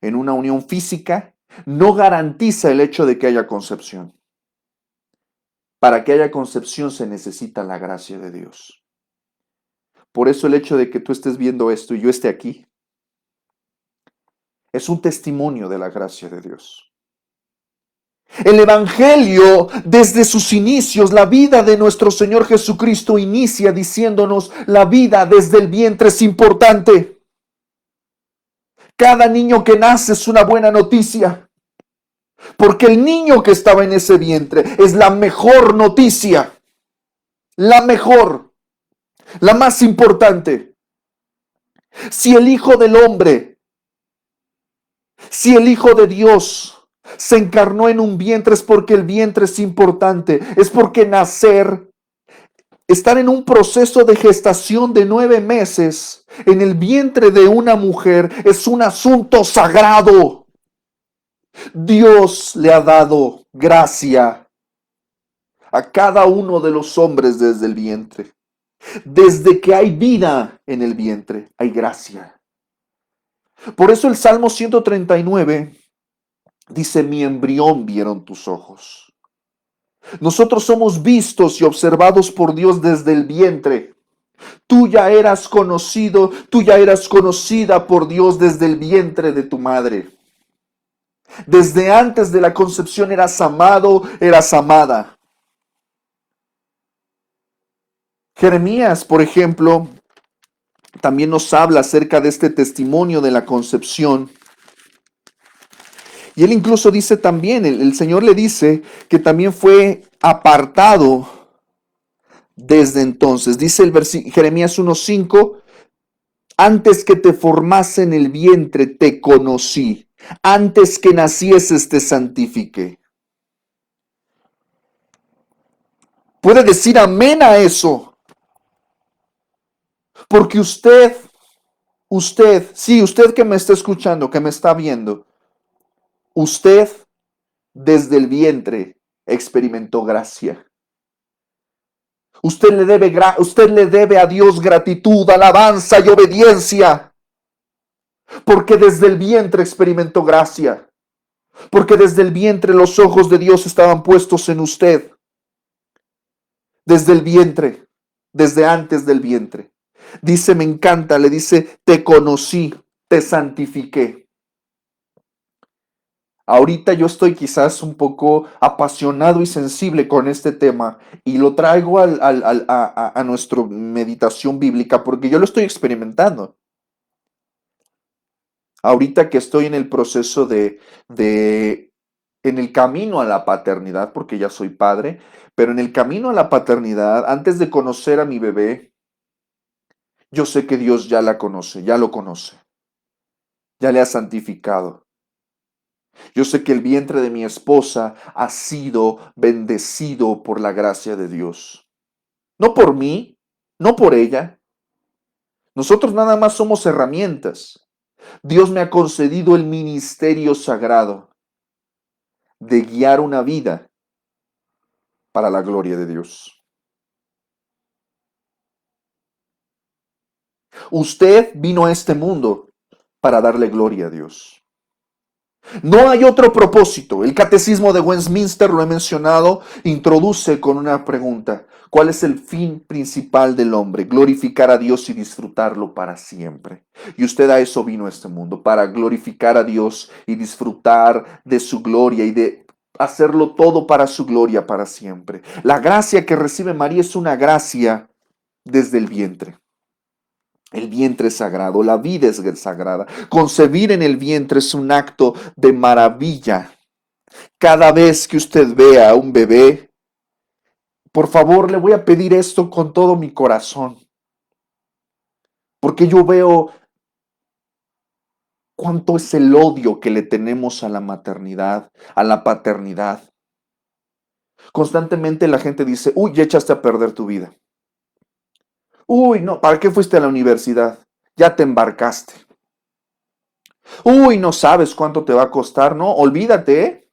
en una unión física no garantiza el hecho de que haya concepción. Para que haya concepción se necesita la gracia de Dios. Por eso el hecho de que tú estés viendo esto y yo esté aquí es un testimonio de la gracia de Dios. El Evangelio, desde sus inicios, la vida de nuestro Señor Jesucristo inicia diciéndonos, la vida desde el vientre es importante. Cada niño que nace es una buena noticia, porque el niño que estaba en ese vientre es la mejor noticia, la mejor, la más importante. Si el Hijo del Hombre, si el Hijo de Dios se encarnó en un vientre, es porque el vientre es importante, es porque nacer, estar en un proceso de gestación de 9 meses en el vientre de una mujer es un asunto sagrado. Dios le ha dado gracia a cada uno de los hombres desde el vientre. Desde que hay vida en el vientre, hay gracia. Por eso el Salmo 139 Dice, mi embrión vieron tus ojos. Nosotros somos vistos y observados por Dios desde el vientre. Tú ya eras conocido, tú ya eras conocida por Dios desde el vientre de tu madre. Desde antes de la concepción eras amado, eras amada. Jeremías, por ejemplo, también nos habla acerca de este testimonio de la concepción. Y él incluso dice también, el Señor le dice que también fue apartado desde entonces. Dice el Jeremías 1:5, antes que te formase en el vientre te conocí, antes que nacieses te santifiqué. Puede decir amén a eso, porque usted, sí, usted que me está escuchando, que me está viendo, usted desde el vientre experimentó gracia. Usted le debe a Dios gratitud, alabanza y obediencia, porque desde el vientre experimentó gracia, porque desde el vientre los ojos de Dios estaban puestos en usted, desde el vientre, desde antes del vientre. Dice, me encanta, le dice, te conocí, te santifiqué. Ahorita yo estoy quizás un poco apasionado y sensible con este tema y lo traigo a nuestra meditación bíblica porque yo lo estoy experimentando. Ahorita que estoy en el proceso en el camino a la paternidad, porque ya soy padre, pero en el camino a la paternidad, antes de conocer a mi bebé, yo sé que Dios ya la conoce, ya lo conoce, ya le ha santificado. Yo sé que el vientre de mi esposa ha sido bendecido por la gracia de Dios. No por mí, no por ella. Nosotros nada más somos herramientas. Dios me ha concedido el ministerio sagrado de guiar una vida para la gloria de Dios. Usted vino a este mundo para darle gloria a Dios. No hay otro propósito. El Catecismo de Westminster, lo he mencionado, introduce con una pregunta. ¿Cuál es el fin principal del hombre? Glorificar a Dios y disfrutarlo para siempre. Y usted a eso vino a este mundo, para glorificar a Dios y disfrutar de su gloria y de hacerlo todo para su gloria para siempre. La gracia que recibe María es una gracia desde el vientre. El vientre es sagrado, la vida es sagrada. Concebir en el vientre es un acto de maravilla. Cada vez que usted vea a un bebé, por favor, le voy a pedir esto con todo mi corazón. Porque yo veo cuánto es el odio que le tenemos a la maternidad, a la paternidad. Constantemente la gente dice, uy, ya echaste a perder tu vida. Uy, no, ¿para qué fuiste a la universidad? Ya te embarcaste. Uy, no sabes cuánto te va a costar, ¿no? Olvídate, ¿eh?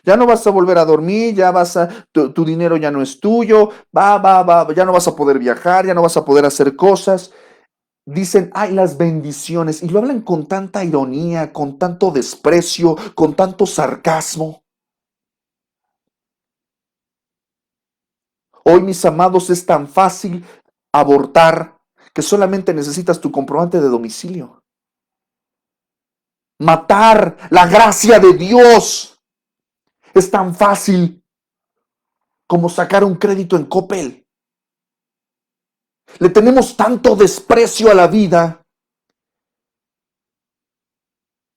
Ya no vas a volver a dormir, tu dinero ya no es tuyo, ya no vas a poder viajar, ya no vas a poder hacer cosas. Dicen, ay, las bendiciones, y lo hablan con tanta ironía, con tanto desprecio, con tanto sarcasmo. Hoy, mis amados, es tan fácil abortar que solamente necesitas tu comprobante de domicilio. Matar la gracia de Dios es tan fácil como sacar un crédito en Coppel. Le tenemos tanto desprecio a la vida.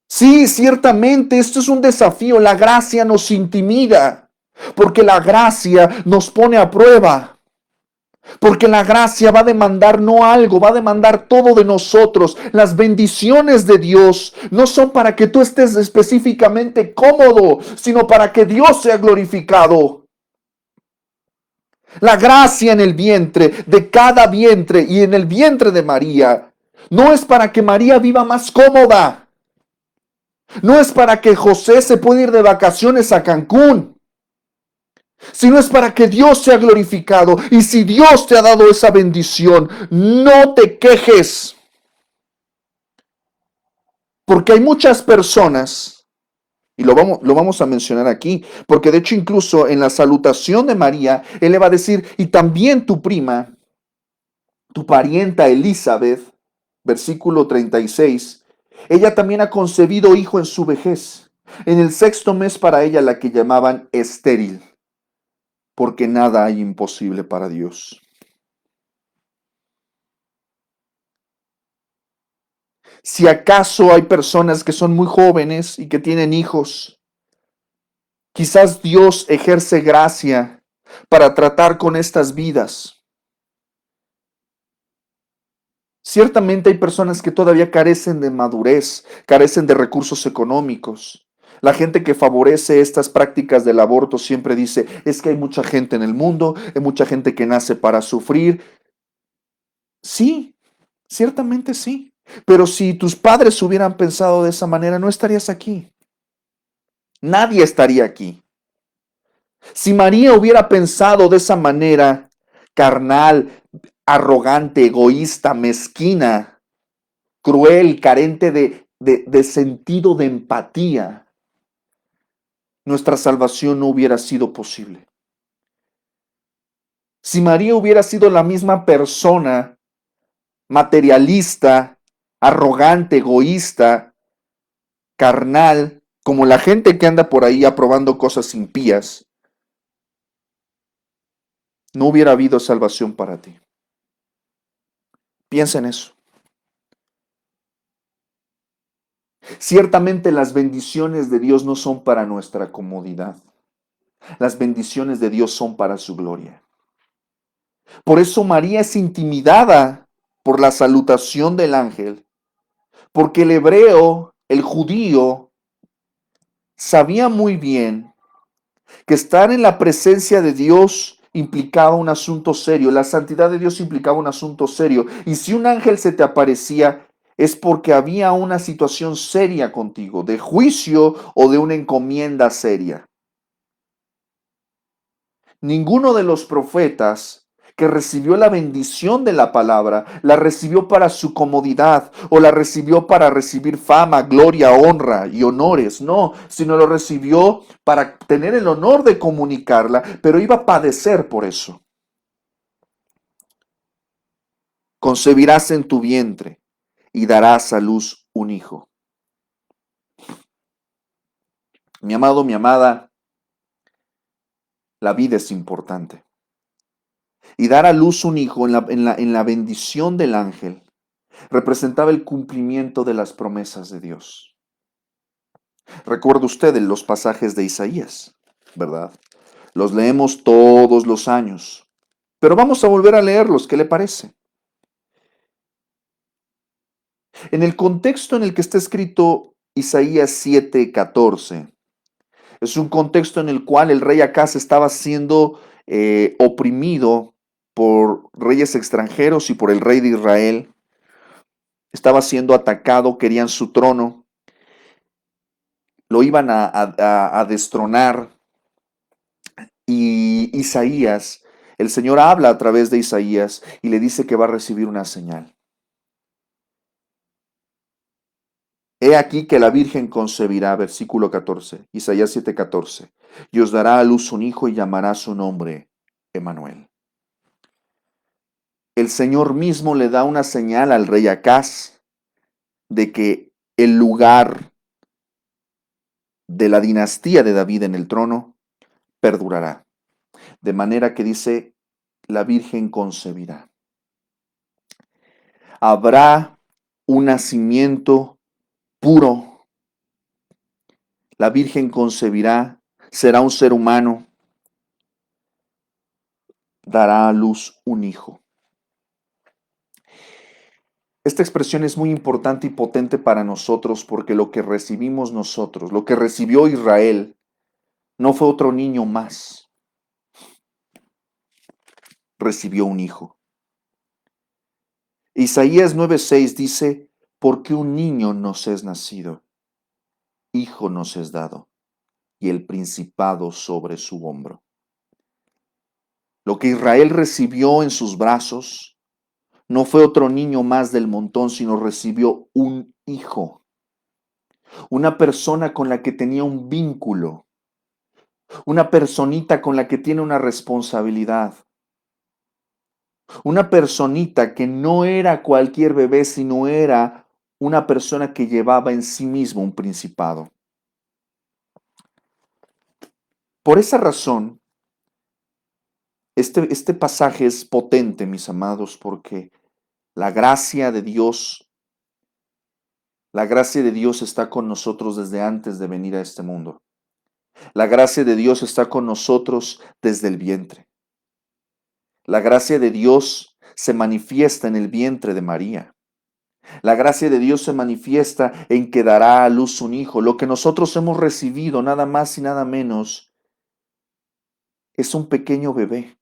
Sí, ciertamente, esto es un desafío. La gracia nos intimida, porque la gracia nos pone a prueba. Porque la gracia va a demandar no algo, va a demandar todo de nosotros. Las bendiciones de Dios no son para que tú estés específicamente cómodo, sino para que Dios sea glorificado. La gracia en el vientre, de cada vientre y en el vientre de María, no es para que María viva más cómoda. No es para que José se pueda ir de vacaciones a Cancún, sino es para que Dios sea glorificado. Y si Dios te ha dado esa bendición, no te quejes. Porque hay muchas personas Y lo vamos a mencionar aquí, porque de hecho incluso en la salutación de María, él le va a decir, y también tu prima, tu parienta Elizabeth, versículo 36, ella también ha concebido hijo en su vejez, en el sexto mes para ella la que llamaban estéril, porque nada hay imposible para Dios. Si acaso hay personas que son muy jóvenes y que tienen hijos, quizás Dios ejerce gracia para tratar con estas vidas. Ciertamente hay personas que todavía carecen de madurez, carecen de recursos económicos. La gente que favorece estas prácticas del aborto siempre dice, es que hay mucha gente en el mundo, hay mucha gente que nace para sufrir. Sí, ciertamente sí. Pero si tus padres hubieran pensado de esa manera, no estarías aquí. Nadie estaría aquí. Si María hubiera pensado de esa manera, carnal, arrogante, egoísta, mezquina, cruel, carente de sentido de empatía, nuestra salvación no hubiera sido posible. Si María hubiera sido la misma persona, materialista, arrogante, egoísta, carnal, como la gente que anda por ahí aprobando cosas impías, no hubiera habido salvación para ti. Piensa en eso. Ciertamente las bendiciones de Dios no son para nuestra comodidad. Las bendiciones de Dios son para su gloria. Por eso María es intimidada por la salutación del ángel, porque el hebreo, el judío, sabía muy bien que estar en la presencia de Dios implicaba un asunto serio, la santidad de Dios implicaba un asunto serio, y si un ángel se te aparecía, es porque había una situación seria contigo, de juicio o de una encomienda seria. Ninguno de los profetas que recibió la bendición de la palabra, la recibió para su comodidad o la recibió para recibir fama, gloria, honra y honores. No, sino lo recibió para tener el honor de comunicarla, pero iba a padecer por eso. Concebirás en tu vientre y darás a luz un hijo. Mi amado, mi amada, la vida es importante. Y dar a luz un hijo en la bendición del ángel representaba el cumplimiento de las promesas de Dios. Recuerda usted los pasajes de Isaías, ¿verdad? Los leemos todos los años, pero vamos a volver a leerlos, ¿qué le parece? En el contexto en el que está escrito Isaías 7:14, es un contexto en el cual el rey Acaz estaba siendo oprimido por reyes extranjeros y por el rey de Israel. Estaba siendo atacado, querían su trono, lo iban a destronar. Y Isaías, el Señor habla a través de Isaías y le dice que va a recibir una señal. He aquí que la Virgen concebirá, versículo 14, Isaías 7:14, y os dará a luz un hijo y llamará su nombre Emmanuel. El Señor mismo le da una señal al rey Acaz de que el lugar de la dinastía de David en el trono perdurará. De manera que dice, la Virgen concebirá. Habrá un nacimiento puro. La Virgen concebirá, será un ser humano, dará a luz un hijo. Esta expresión es muy importante y potente para nosotros porque lo que recibimos nosotros, lo que recibió Israel, no fue otro niño más, recibió un hijo. Isaías 9:6 dice, porque un niño nos es nacido, hijo nos es dado, y el principado sobre su hombro. Lo que Israel recibió en sus brazos no fue otro niño más del montón, sino recibió un hijo. una persona con la que tenía un vínculo, una personita con la que tiene una responsabilidad, una personita que no era cualquier bebé, sino era una persona que llevaba en sí mismo un principado. Por esa razón, este pasaje es potente, mis amados, porque la gracia de Dios, la gracia de Dios está con nosotros desde antes de venir a este mundo. La gracia de Dios está con nosotros desde el vientre. La gracia de Dios se manifiesta en el vientre de María. La gracia de Dios se manifiesta en que dará a luz un hijo. Lo que nosotros hemos recibido, nada más y nada menos, es un pequeño bebé.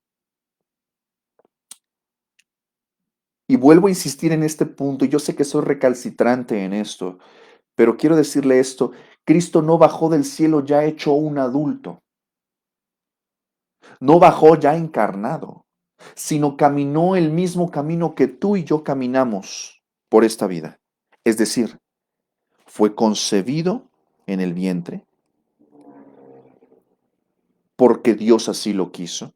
Y vuelvo a insistir en este punto. Yo sé que soy recalcitrante en esto, pero quiero decirle esto. Cristo no bajó del cielo ya hecho un adulto. No bajó ya encarnado, sino caminó el mismo camino que tú y yo caminamos por esta vida. Es decir, fue concebido en el vientre porque Dios así lo quiso.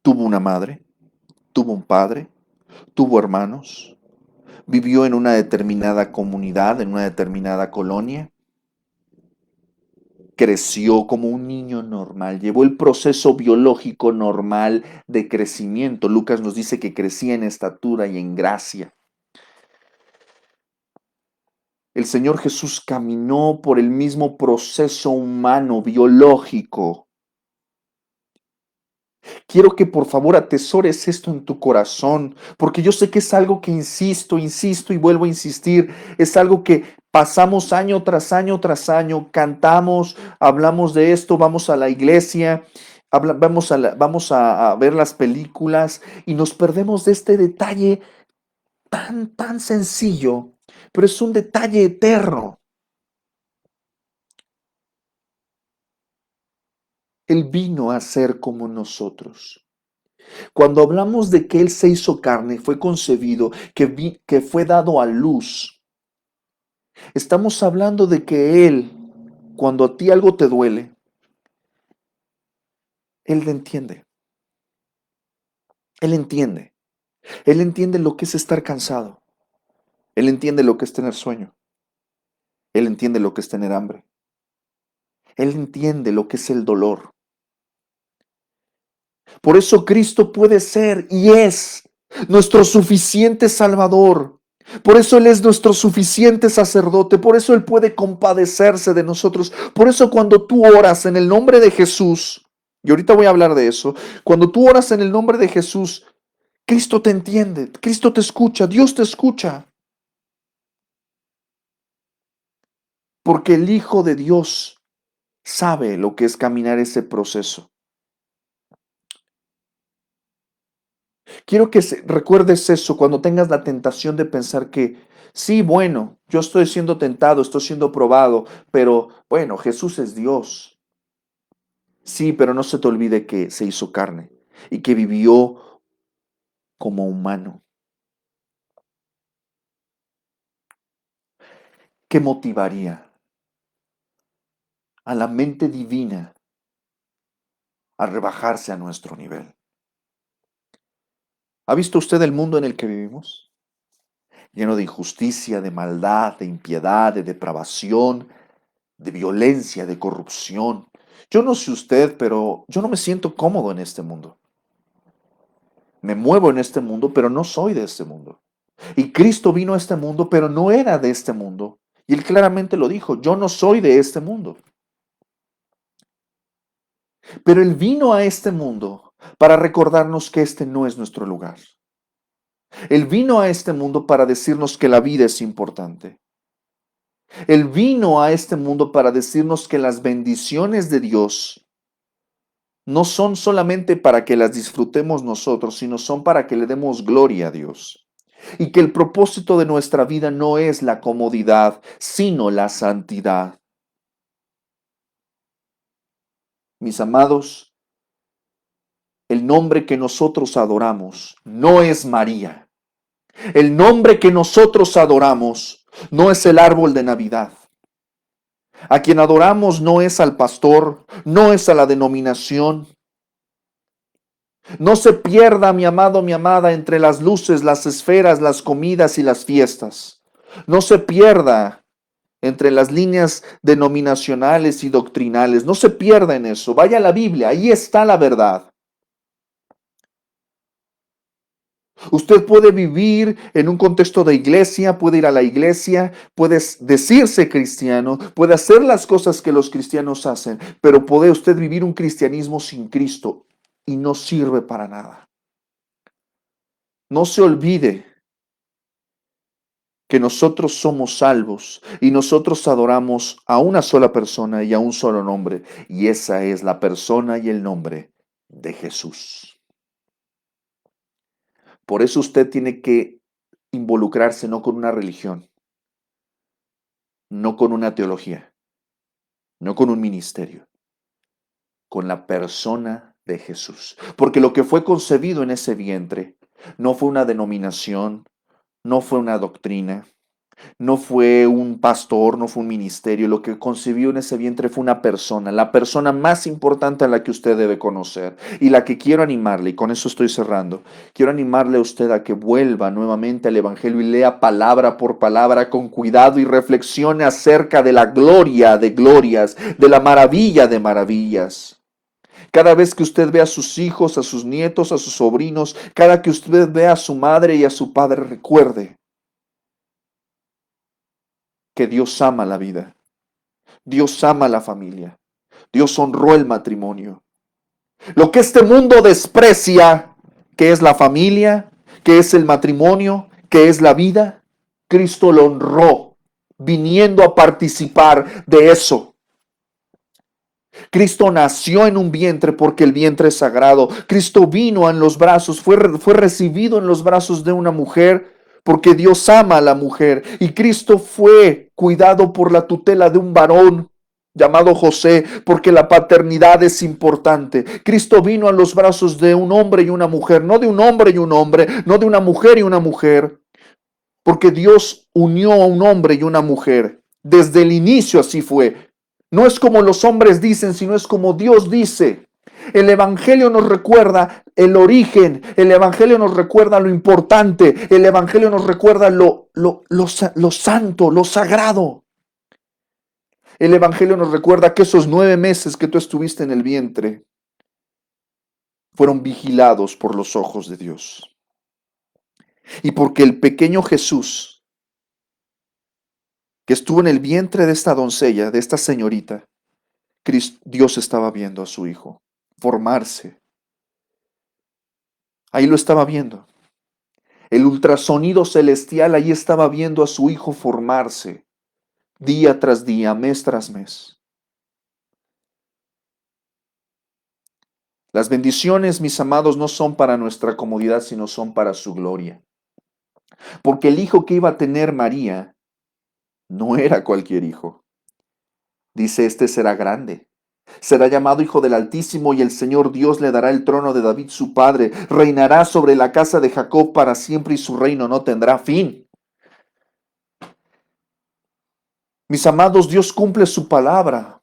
Tuvo una madre, tuvo un padre, tuvo hermanos, vivió en una determinada comunidad, en una determinada colonia, creció como un niño normal, llevó el proceso biológico normal de crecimiento. Lucas nos dice que crecía en estatura y en gracia. El Señor Jesús caminó por el mismo proceso humano, biológico. Quiero que por favor atesores esto en tu corazón, porque yo sé que es algo que insisto y vuelvo a insistir. Es algo que pasamos año tras año tras año, cantamos, hablamos de esto, vamos a la iglesia, vamos a ver las películas y nos perdemos de este detalle tan sencillo, pero es un detalle eterno. Él vino a ser como nosotros. Cuando hablamos de que Él se hizo carne, fue concebido, que fue dado a luz, estamos hablando de que Él, cuando a ti algo te duele, Él lo entiende. Él entiende. Él entiende lo que es estar cansado. Él entiende lo que es tener sueño. Él entiende lo que es tener hambre. Él entiende lo que es el dolor. Por eso Cristo puede ser y es nuestro suficiente Salvador. Por eso Él es nuestro suficiente sacerdote. Por eso Él puede compadecerse de nosotros. Por eso cuando tú oras en el nombre de Jesús, y ahorita voy a hablar de eso, cuando tú oras en el nombre de Jesús, Cristo te entiende, Cristo te escucha, Dios te escucha. Porque el Hijo de Dios sabe lo que es caminar ese proceso. Quiero que recuerdes eso cuando tengas la tentación de pensar que, sí, bueno, yo estoy siendo tentado, estoy siendo probado, pero bueno, Jesús es Dios. Sí, pero no se te olvide que se hizo carne y que vivió como humano. ¿Qué motivaría a la mente divina a rebajarse a nuestro nivel? ¿Ha visto usted el mundo en el que vivimos? Lleno de injusticia, de maldad, de impiedad, de depravación, de violencia, de corrupción. Yo no sé usted, pero yo no me siento cómodo en este mundo. Me muevo en este mundo, pero no soy de este mundo. Y Cristo vino a este mundo, pero no era de este mundo. Y Él claramente lo dijo, yo no soy de este mundo. Pero Él vino a este mundo para recordarnos que este no es nuestro lugar. Él vino a este mundo para decirnos que la vida es importante. Él vino a este mundo para decirnos que las bendiciones de Dios no son solamente para que las disfrutemos nosotros, sino son para que le demos gloria a Dios. Y que el propósito de nuestra vida no es la comodidad, sino la santidad. Mis amados, el nombre que nosotros adoramos no es María. El nombre que nosotros adoramos no es el árbol de Navidad. A quien adoramos no es al pastor, no es a la denominación. No se pierda, mi amado, mi amada, entre las luces, las esferas, las comidas y las fiestas. No se pierda entre las líneas denominacionales y doctrinales. No se pierda en eso. Vaya a la Biblia, ahí está la verdad. Usted puede vivir en un contexto de iglesia, puede ir a la iglesia, puede decirse cristiano, puede hacer las cosas que los cristianos hacen, pero puede usted vivir un cristianismo sin Cristo y no sirve para nada. No se olvide que nosotros somos salvos y nosotros adoramos a una sola persona y a un solo nombre, y esa es la persona y el nombre de Jesús. Por eso usted tiene que involucrarse no con una religión, no con una teología, no con un ministerio, con la persona de Jesús. Porque lo que fue concebido en ese vientre no fue una denominación, no fue una doctrina, no fue un pastor, no fue un ministerio. Lo que concibió en ese vientre fue una persona, la persona más importante a la que usted debe conocer y la que quiero animarle, y con eso estoy cerrando, quiero animarle a usted a que vuelva nuevamente al Evangelio y lea palabra por palabra con cuidado y reflexione acerca de la gloria de glorias, de la maravilla de maravillas. Cada vez que usted ve a sus hijos, a sus nietos, a sus sobrinos, cada que usted ve a su madre y a su padre, recuerde que Dios ama la vida, Dios ama la familia, Dios honró el matrimonio. Lo que este mundo desprecia, que es la familia, que es el matrimonio, que es la vida, Cristo lo honró, viniendo a participar de eso. Cristo nació en un vientre porque el vientre es sagrado. Cristo vino en los brazos, fue recibido en los brazos de una mujer porque Dios ama a la mujer. Y Cristo fue cuidado por la tutela de un varón llamado José, porque la paternidad es importante. Cristo vino a los brazos de un hombre y una mujer, no de un hombre y un hombre, no de una mujer y una mujer, porque Dios unió a un hombre y una mujer. Desde el inicio así fue. No es como los hombres dicen, sino es como Dios dice. El Evangelio nos recuerda el origen, el Evangelio nos recuerda lo importante, el Evangelio nos recuerda lo santo, lo sagrado. El Evangelio nos recuerda que esos 9 meses que tú estuviste en el vientre fueron vigilados por los ojos de Dios. Y porque el pequeño Jesús, que estuvo en el vientre de esta doncella, de esta señorita, Dios estaba viendo a su hijo formarse. Ahí lo estaba viendo. El ultrasonido celestial ahí estaba viendo a su hijo formarse, día tras día, mes tras mes. Las bendiciones, mis amados, no son para nuestra comodidad, sino son para su gloria. Porque el hijo que iba a tener María no era cualquier hijo. Dice, este será grande. Será llamado Hijo del Altísimo, y el Señor Dios le dará el trono de David su padre. Reinará sobre la casa de Jacob para siempre, y su reino no tendrá fin. Mis amados, Dios cumple su palabra.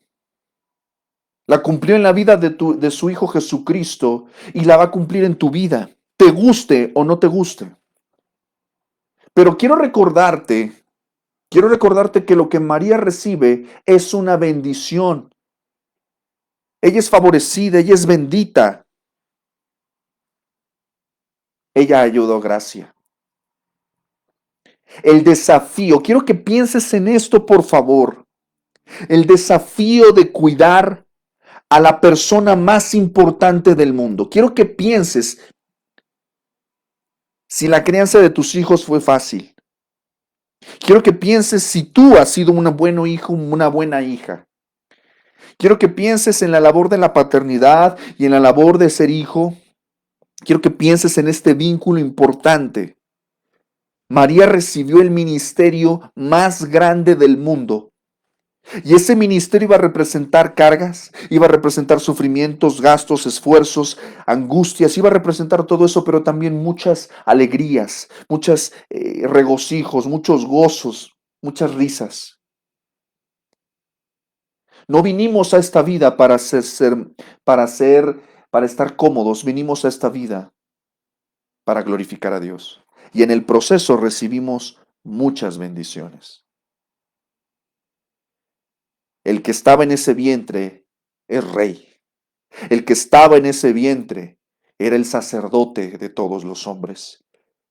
La cumplió en la vida de su Hijo Jesucristo y la va a cumplir en tu vida, te guste o no te guste. Pero quiero recordarte que lo que María recibe es una bendición. Ella es favorecida, ella es bendita. Ella ayudó gracia. El desafío, quiero que pienses en esto, por favor. El desafío de cuidar a la persona más importante del mundo. Quiero que pienses si la crianza de tus hijos fue fácil. Quiero que pienses si tú has sido un buen hijo, una buena hija. Quiero que pienses en la labor de la paternidad y en la labor de ser hijo. Quiero que pienses en este vínculo importante. María recibió el ministerio más grande del mundo. Y ese ministerio iba a representar cargas, iba a representar sufrimientos, gastos, esfuerzos, angustias, iba a representar todo eso, pero también muchas alegrías, muchos regocijos, muchos gozos, muchas risas. No vinimos a esta vida para ser, para estar cómodos, vinimos a esta vida para glorificar a Dios. Y en el proceso recibimos muchas bendiciones. El que estaba en ese vientre es rey. El que estaba en ese vientre era el sacerdote de todos los hombres.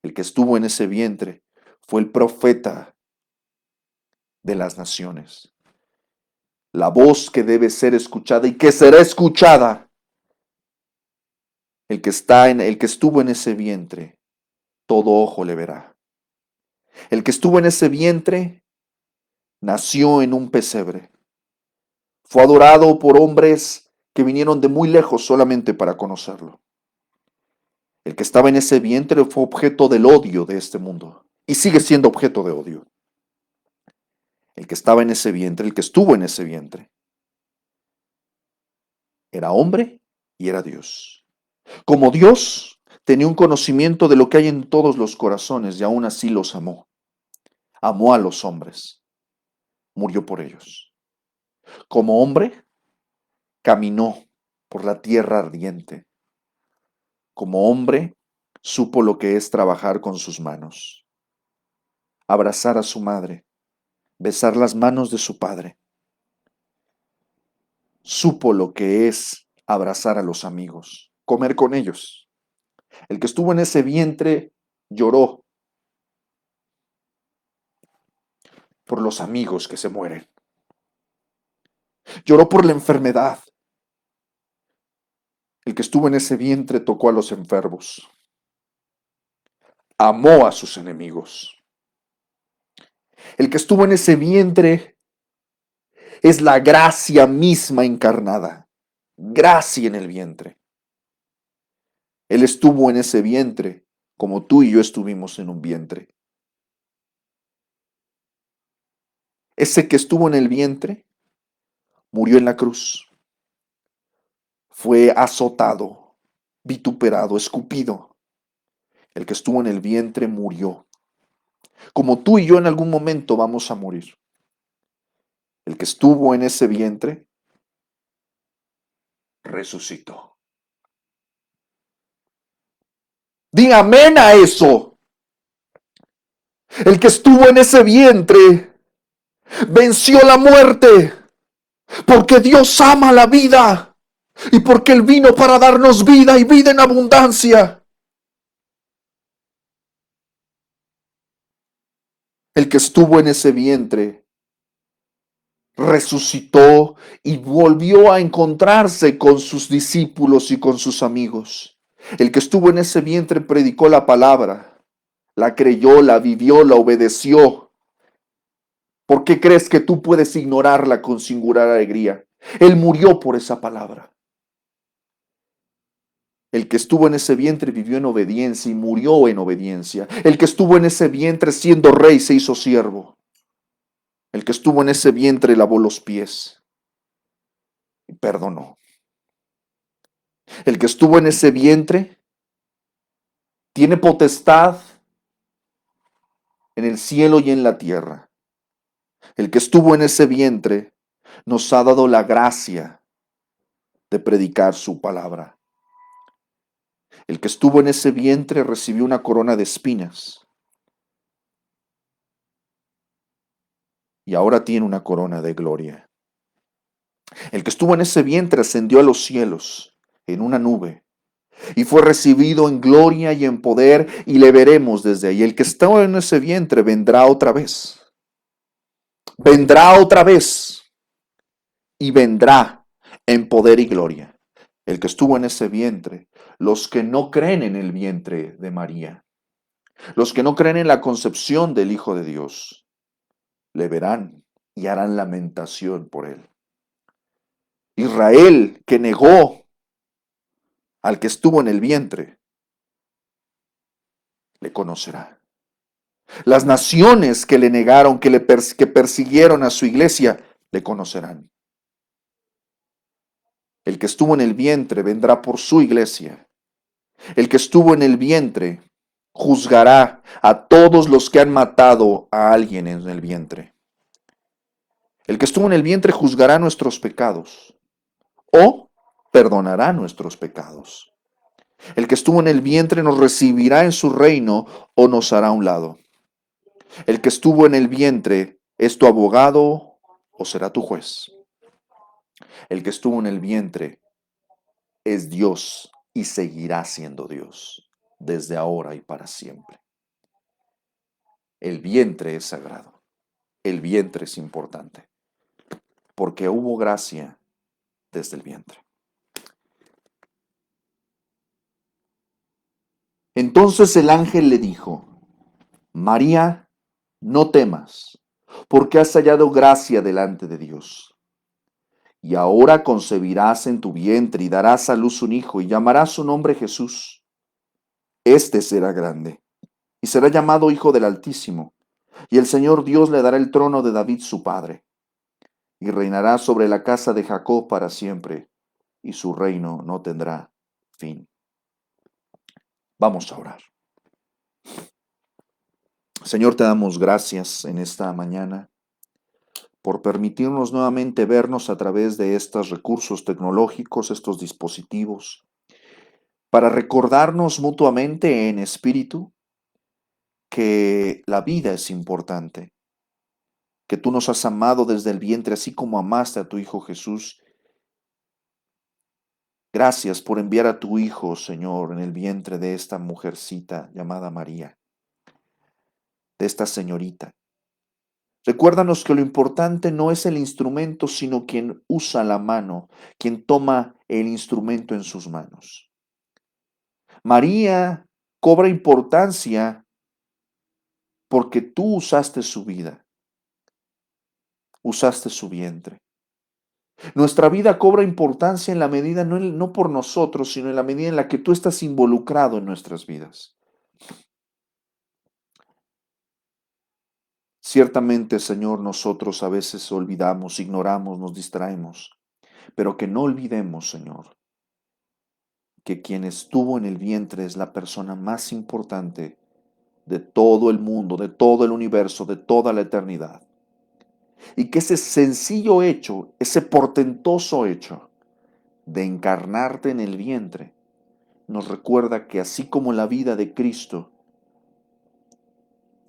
El que estuvo en ese vientre fue el profeta de las naciones. La voz que debe ser escuchada y que será escuchada. El que estuvo en ese vientre, todo ojo le verá. El que estuvo en ese vientre nació en un pesebre. Fue adorado por hombres que vinieron de muy lejos solamente para conocerlo. El que estaba en ese vientre fue objeto del odio de este mundo y sigue siendo objeto de odio. El que estaba en ese vientre, el que estuvo en ese vientre, era hombre y era Dios. Como Dios, tenía un conocimiento de lo que hay en todos los corazones y aún así los amó. Amó a los hombres, murió por ellos. Como hombre, caminó por la tierra ardiente. Como hombre, supo lo que es trabajar con sus manos, abrazar a su madre, besar las manos de su padre. Supo lo que es abrazar a los amigos, comer con ellos. El que estuvo en ese vientre lloró por los amigos que se mueren. Lloró por la enfermedad. El que estuvo en ese vientre tocó a los enfermos. Amó a sus enemigos. El que estuvo en ese vientre es la gracia misma encarnada. Gracia en el vientre. Él estuvo en ese vientre como tú y yo estuvimos en un vientre. Ese que estuvo en el vientre murió en la cruz. Fue azotado, vituperado, escupido. El que estuvo en el vientre murió. Como tú y yo en algún momento vamos a morir. El que estuvo en ese vientre resucitó. Diga amén a eso. El que estuvo en ese vientre venció la muerte. Porque Dios ama la vida. Y porque Él vino para darnos vida y vida en abundancia. El que estuvo en ese vientre resucitó y volvió a encontrarse con sus discípulos y con sus amigos. El que estuvo en ese vientre predicó la palabra, la creyó, la vivió, la obedeció. ¿Por qué crees que tú puedes ignorarla con singular alegría? Él murió por esa palabra. El que estuvo en ese vientre vivió en obediencia y murió en obediencia. El que estuvo en ese vientre siendo rey se hizo siervo. El que estuvo en ese vientre lavó los pies y perdonó. El que estuvo en ese vientre tiene potestad en el cielo y en la tierra. El que estuvo en ese vientre nos ha dado la gracia de predicar su palabra. El que estuvo en ese vientre recibió una corona de espinas y ahora tiene una corona de gloria. El que estuvo en ese vientre ascendió a los cielos en una nube y fue recibido en gloria y en poder y le veremos desde ahí. El que estaba en ese vientre vendrá otra vez. Vendrá otra vez y vendrá en poder y gloria. El que estuvo en ese vientre, los que no creen en el vientre de María, los que no creen en la concepción del Hijo de Dios, le verán y harán lamentación por él. Israel, que negó al que estuvo en el vientre, le conocerá. Las naciones que le negaron, que persiguieron a su iglesia, le conocerán. El que estuvo en el vientre vendrá por su iglesia. El que estuvo en el vientre juzgará a todos los que han matado a alguien en el vientre. El que estuvo en el vientre juzgará nuestros pecados o perdonará nuestros pecados. El que estuvo en el vientre nos recibirá en su reino o nos hará a un lado. El que estuvo en el vientre es tu abogado o será tu juez. El que estuvo en el vientre es Dios y seguirá siendo Dios desde ahora y para siempre. El vientre es sagrado. El vientre es importante porque hubo gracia desde el vientre. Entonces el ángel le dijo: María, no temas, porque has hallado gracia delante de Dios. Y ahora concebirás en tu vientre y darás a luz un hijo y llamarás su nombre Jesús. Este será grande y será llamado Hijo del Altísimo. Y el Señor Dios le dará el trono de David su padre, y reinará sobre la casa de Jacob para siempre, y su reino no tendrá fin. Vamos a orar. Señor, te damos gracias en esta mañana por permitirnos nuevamente vernos a través de estos recursos tecnológicos, estos dispositivos, para recordarnos mutuamente en espíritu que la vida es importante, que tú nos has amado desde el vientre, así como amaste a tu Hijo Jesús. Gracias por enviar a tu Hijo, Señor, en el vientre de esta mujercita llamada María, de esta señorita. Recuérdanos que lo importante no es el instrumento, sino quien usa la mano, quien toma el instrumento en sus manos. María cobra importancia porque tú usaste su vida, usaste su vientre. Nuestra vida cobra importancia en la medida, no por nosotros, sino en la medida en la que tú estás involucrado en nuestras vidas. Ciertamente, Señor, nosotros a veces olvidamos, ignoramos, nos distraemos, pero que no olvidemos, Señor, que quien estuvo en el vientre es la persona más importante de todo el mundo, de todo el universo, de toda la eternidad. Y que ese sencillo hecho, ese portentoso hecho de encarnarte en el vientre, nos recuerda que así como la vida de Cristo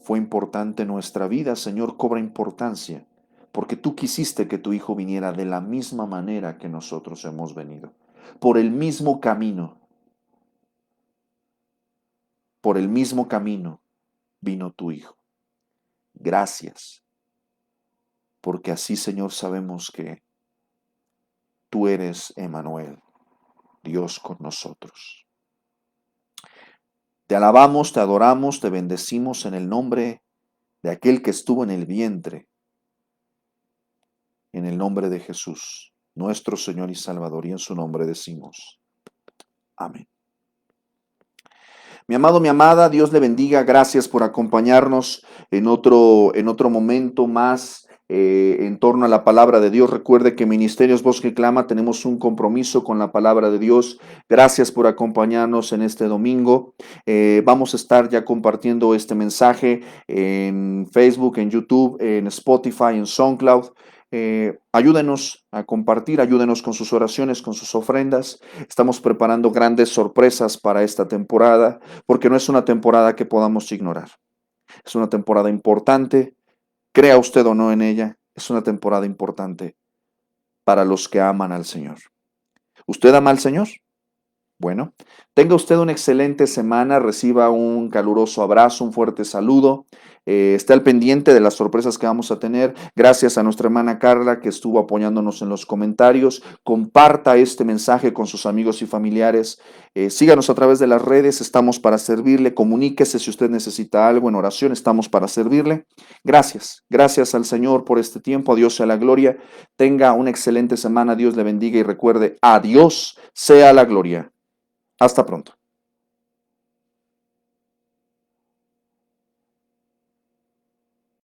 fue importante, nuestra vida, Señor, cobra importancia, porque tú quisiste que tu Hijo viniera de la misma manera que nosotros hemos venido, por el mismo camino, por el mismo camino vino tu Hijo. Gracias, porque así, Señor, sabemos que tú eres Emmanuel, Dios con nosotros. Te alabamos, te adoramos, te bendecimos en el nombre de aquel que estuvo en el vientre, en el nombre de Jesús, nuestro Señor y Salvador, y en su nombre decimos amén. Mi amado, mi amada, Dios le bendiga. Gracias por acompañarnos en otro momento más en torno a la palabra de Dios. Recuerde que Ministerios Voz que Clama tenemos un compromiso con la palabra de Dios. Gracias por acompañarnos en este domingo. Vamos a estar ya compartiendo este mensaje en Facebook, en YouTube, en Spotify, en SoundCloud. Ayúdenos a compartir, ayúdenos con sus oraciones, con sus ofrendas. Estamos preparando grandes sorpresas para esta temporada, porque no es una temporada que podamos ignorar. Es una temporada importante, crea usted o no en ella, es una temporada importante para los que aman al Señor. ¿Usted ama al Señor? Bueno, tenga usted una excelente semana, reciba un caluroso abrazo, un fuerte saludo. Esté al pendiente de las sorpresas que vamos a tener. Gracias a nuestra hermana Carla que estuvo apoyándonos en los comentarios. Comparta este mensaje con sus amigos y familiares. Síganos a través de las redes, estamos para servirle. Comuníquese si usted necesita algo en oración, estamos para servirle. Gracias al Señor por este tiempo. A Dios sea la gloria. Tenga una excelente semana, Dios le bendiga y recuerde, a Dios sea la gloria. Hasta pronto.